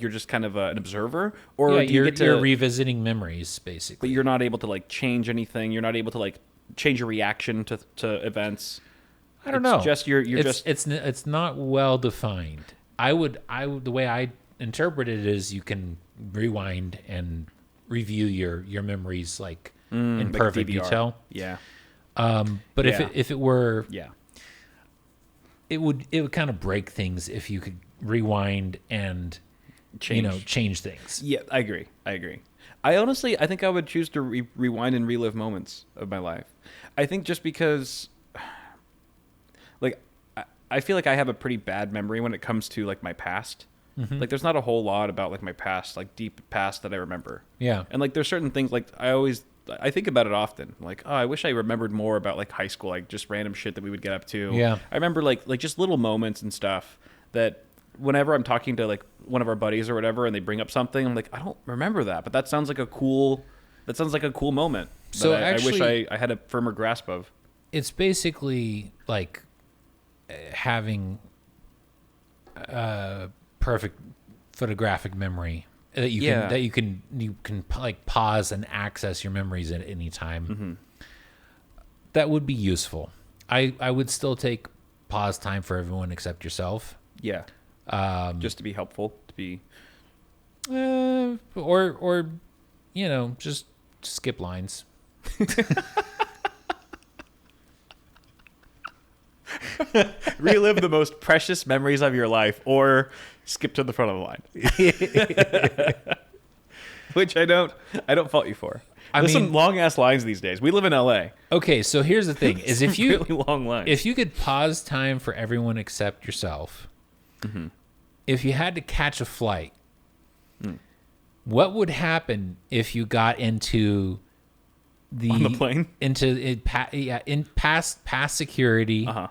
you're just kind of an observer, or Yeah, do you get to? you're revisiting memories basically. But you're not able to like change anything. You're not able to like change your reaction to events. I don't know. Just it's not well defined. The way I interpret it is you can rewind and review your memories like in like perfect DVR. detail. Yeah. But Yeah. if it were, Yeah. it would kind of break things if you could rewind and change things. Yeah, I agree. I think I would choose to rewind and relive moments of my life. I think just because, like, I feel like I have a pretty bad memory when it comes to like my past. Like there's not a whole lot about like my past, like deep past that I remember. Yeah. And like there's certain things like I think about it often. Like, oh, I wish I remembered more about like high school, like just random shit that we would get up to. Yeah. I remember like just little moments and stuff that whenever I'm talking to like one of our buddies or whatever and they bring up something, I'm like, I don't remember that, but that sounds like a cool moment. So that actually, I wish I had a firmer grasp of. It's basically like having perfect photographic memory that you can like pause and access your memories at any time. Mm-hmm. That would be useful. I would still take pause time for everyone except yourself. Yeah. Just to be helpful, to be or just skip lines. Relive the most precious memories of your life, or skip to the front of the line. Which I don't fault you for. There's some long ass lines these days. We live in LA. Okay, so here's the thing: is if you really long lines. If you could pause time for everyone except yourself, if you had to catch a flight, what would happen if you got into on the plane past security? Uh-huh.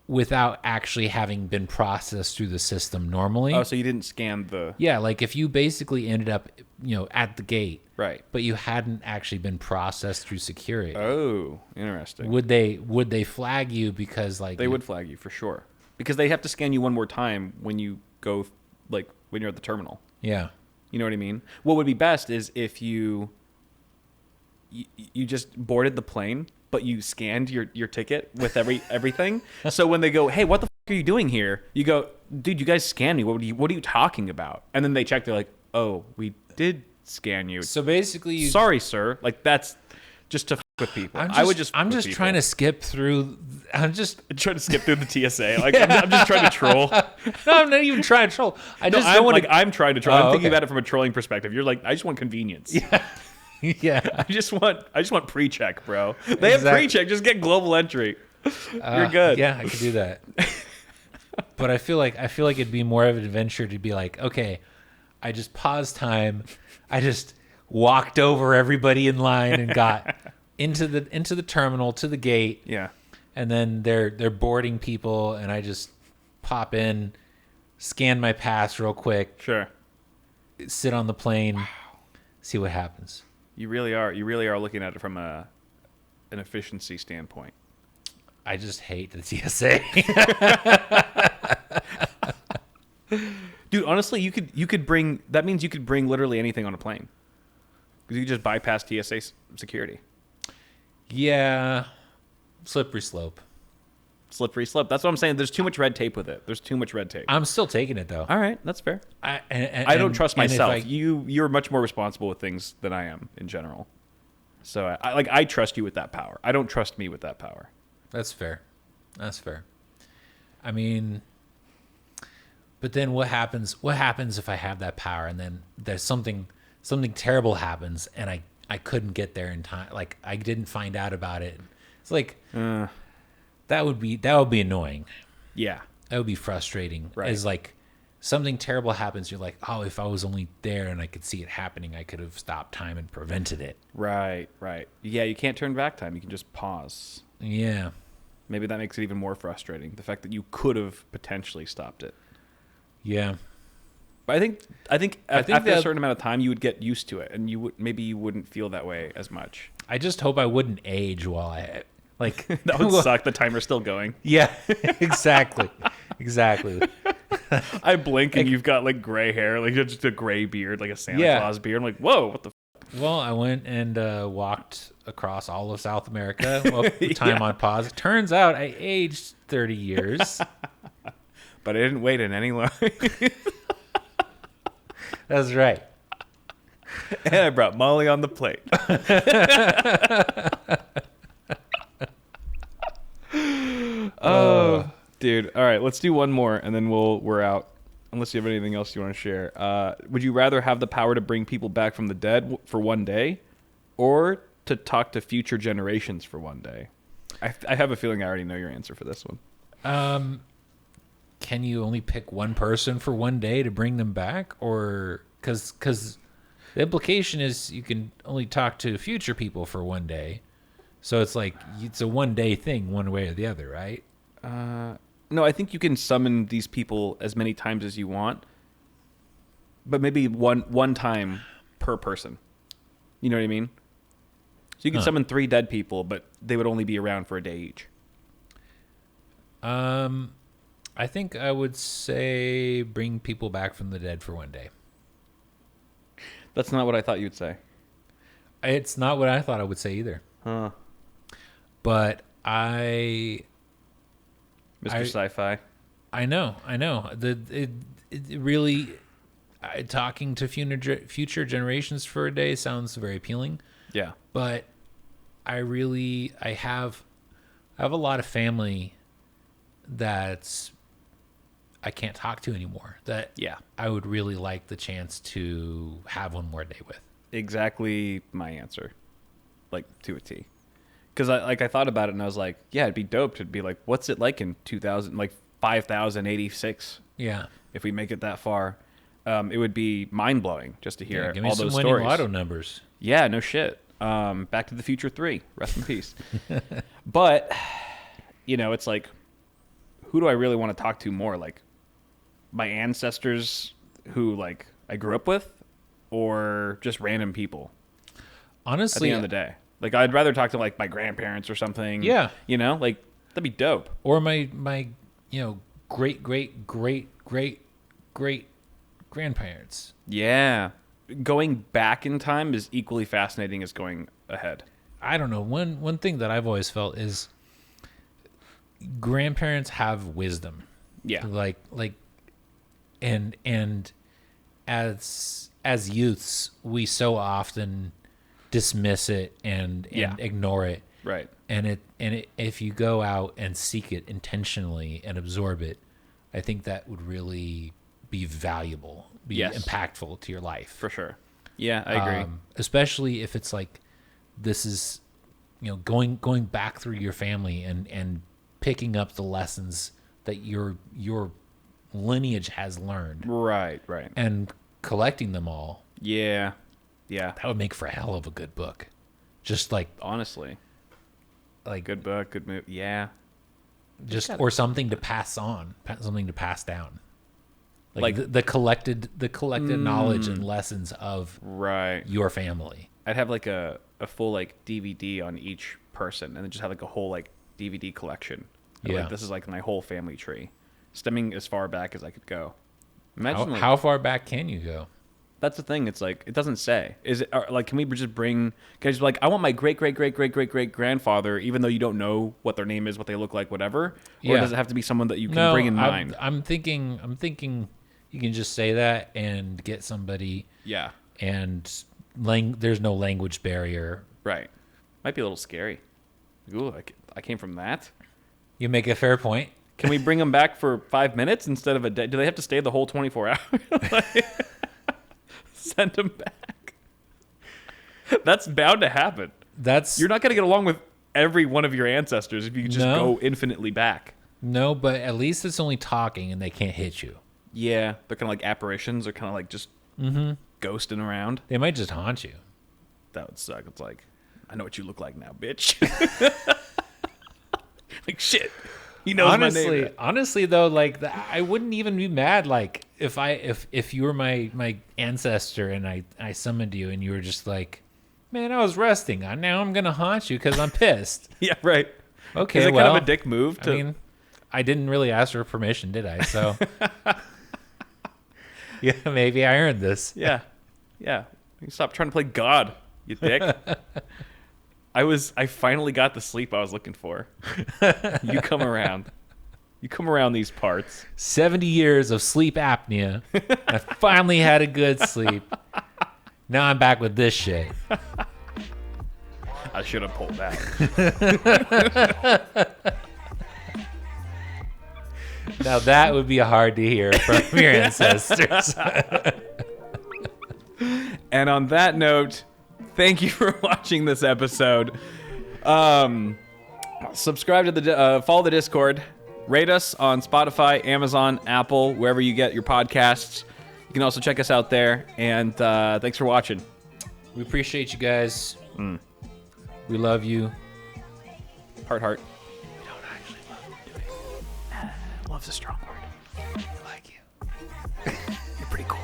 Without actually having been processed through the system normally. Oh, so you didn't scan the... Yeah, like if you basically ended up, at the gate. Right. But you hadn't actually been processed through security. Oh, interesting. Would they flag you because like... They would flag you for sure. Because they have to scan you one more time when you go, like, when you're at the terminal. Yeah. You know what I mean? What would be best is if you just boarded the plane, but you scanned your ticket with everything. So when they go, hey, what the f*** are you doing here? You go, dude, you guys scanned me. What are you talking about? And then they check. They're like, oh, we did scan you. So basically, sorry, sir. Like that's just to f*** with people. I'm just trying to skip through. I'm trying to skip through the TSA. Like I'm just trying to troll. No, I'm not even trying to troll. I'm trying to troll. I'm thinking about it from a trolling perspective. You're like, I just want convenience. Yeah. Yeah, I just want pre-check, bro. They have pre-check. Just get global entry. You're good. Yeah, I could do that. But I feel like it'd be more of an adventure to be like, okay, I just paused time. I just walked over everybody in line and got into the terminal to the gate. Yeah, and then they're boarding people, and I just pop in, scan my pass real quick. Sure. Sit on the plane, see what happens. You really are looking at it from an efficiency standpoint. I just hate the TSA. Dude, honestly, you could bring literally anything on a plane. Because you could just bypass TSA security. Yeah. Slippery slope. That's what I'm saying. There's too much red tape with it. I'm still taking it though. All right, that's fair. I don't trust myself. You're much more responsible with things than I am in general. So I trust you with that power. I don't trust me with that power. That's fair. I mean, but then what happens if I have that power and then there's something terrible happens and I couldn't get there in time. Like I didn't find out about it. It's like that would be annoying. Yeah. That would be frustrating. Right. It's like something terrible happens. You're like, oh, if I was only there and I could see it happening, I could have stopped time and prevented it. Right. Yeah, you can't turn back time. You can just pause. Yeah. Maybe that makes it even more frustrating. The fact that you could have potentially stopped it. Yeah. But I think after a certain amount of time, you would get used to it, and you wouldn't feel that way as much. I just hope I wouldn't age while I like that would suck. The timer's still going. Yeah, exactly. I blink and you've got like gray hair, like just a gray beard, like a Santa Claus beard. I'm like, whoa, what the? Well, I went and walked across all of South America. Well, time on pause. Turns out I aged 30 years. But I didn't wait in any line. That's right. And I brought Molly on the plate. Oh, dude. All right, let's do one more, and then we're out. Unless you have anything else you want to share. Would you rather have the power to bring people back from the dead for one day, or to talk to future generations for one day? I have a feeling I already know your answer for this one. can you only pick one person for one day to bring them back? Or because the implication is you can only talk to future people for one day. So it's like it's a one-day thing one way or the other, right? No, I think you can summon these people as many times as you want, but maybe one time per person. You know what I mean? So you can summon 3 dead people, but they would only be around for a day each. I think I would say bring people back from the dead for one day. That's not what I thought you'd say. It's not what I thought I would say either. Huh. But Mr. Sci-Fi. I know. It really talking to future generations for a day sounds very appealing. Yeah. But I have a lot of family that's I can't talk to anymore. That I would really like the chance to have one more day with. Exactly my answer, like to a T. Because I thought about it and I was like, yeah, it'd be dope to be like, what's it like in 2000, like 5086? Yeah. If we make it that far, it would be mind blowing just to hear give me all some those winning stories. lotto numbers. Yeah, no shit. Back to the Future 3, rest in peace. But it's like, who do I really want to talk to more? Like my ancestors who like I grew up with, or just random people? Honestly, at the end of the day, like I'd rather talk to like my grandparents or something. Yeah, like that'd be dope. Or my great grandparents. Yeah, going back in time is equally fascinating as going ahead. I don't know. One thing that I've always felt is grandparents have wisdom. Yeah. And as youths, we so often dismiss it and ignore it. Right. And if you go out and seek it intentionally and absorb it, I think that would really be valuable, be impactful to your life. For sure. Yeah, I agree. Especially if it's like this is, going back through your family and picking up the lessons that your lineage has learned. Right. And collecting them all. Yeah. That would make for a hell of a good book. Just like honestly. Like good book, good movie. Yeah. Or something to pass on, something to pass down. Like the collected knowledge and lessons of your family. I'd have like a full like DVD on each person, and then just have like a whole like DVD collection. And like this is like my whole family tree, stemming as far back as I could go. Imagine how far back can you go? That's the thing. It's like it doesn't say. Is it like can we just bring? Can I just be like I want my great grandfather, even though you don't know what their name is, what they look like, whatever. Or does it have to be someone that you can bring in mind? I'm thinking you can just say that and get somebody. Yeah. And there's no language barrier. Right. Might be a little scary. Ooh, I came from that. You make a fair point. Can we bring them back for 5 minutes instead of a day? Do they have to stay the whole 24 hours? Send them back. That's bound to happen. You're not going to get along with every one of your ancestors if you just go infinitely back. No, but at least it's only talking and they can't hit you. Yeah, they're kind of like apparitions. They're kind of like just ghosting around. They might just haunt you. That would suck. It's like, I know what you look like now, bitch. Like, shit. He knows my name. Honestly, though, like I wouldn't even be mad. Like if you were my ancestor and I summoned you and you were just like, man, I was resting. Now I'm gonna haunt you because I'm pissed. Yeah, right. Okay, is it kind of a dick move? I mean, I didn't really ask for permission, did I? So yeah, maybe I earned this. Yeah. You stop trying to play God, you dick. I finally got the sleep I was looking for. You come around. You come around these parts. 70 years of sleep apnea. I finally had a good sleep. Now I'm back with this shit. I should have pulled back. Now that would be hard to hear from your ancestors. And on that note, thank you for watching this episode. Subscribe to follow the Discord. Rate us on Spotify, Amazon, Apple, wherever you get your podcasts. You can also check us out there. And thanks for watching. We appreciate you guys. We love you. Heart. We don't actually love you. Love's a strong word. We like you. You're pretty cool.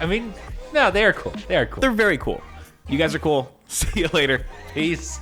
I mean, no, they're cool. They're cool. They're very cool. You guys are cool. See you later. Peace.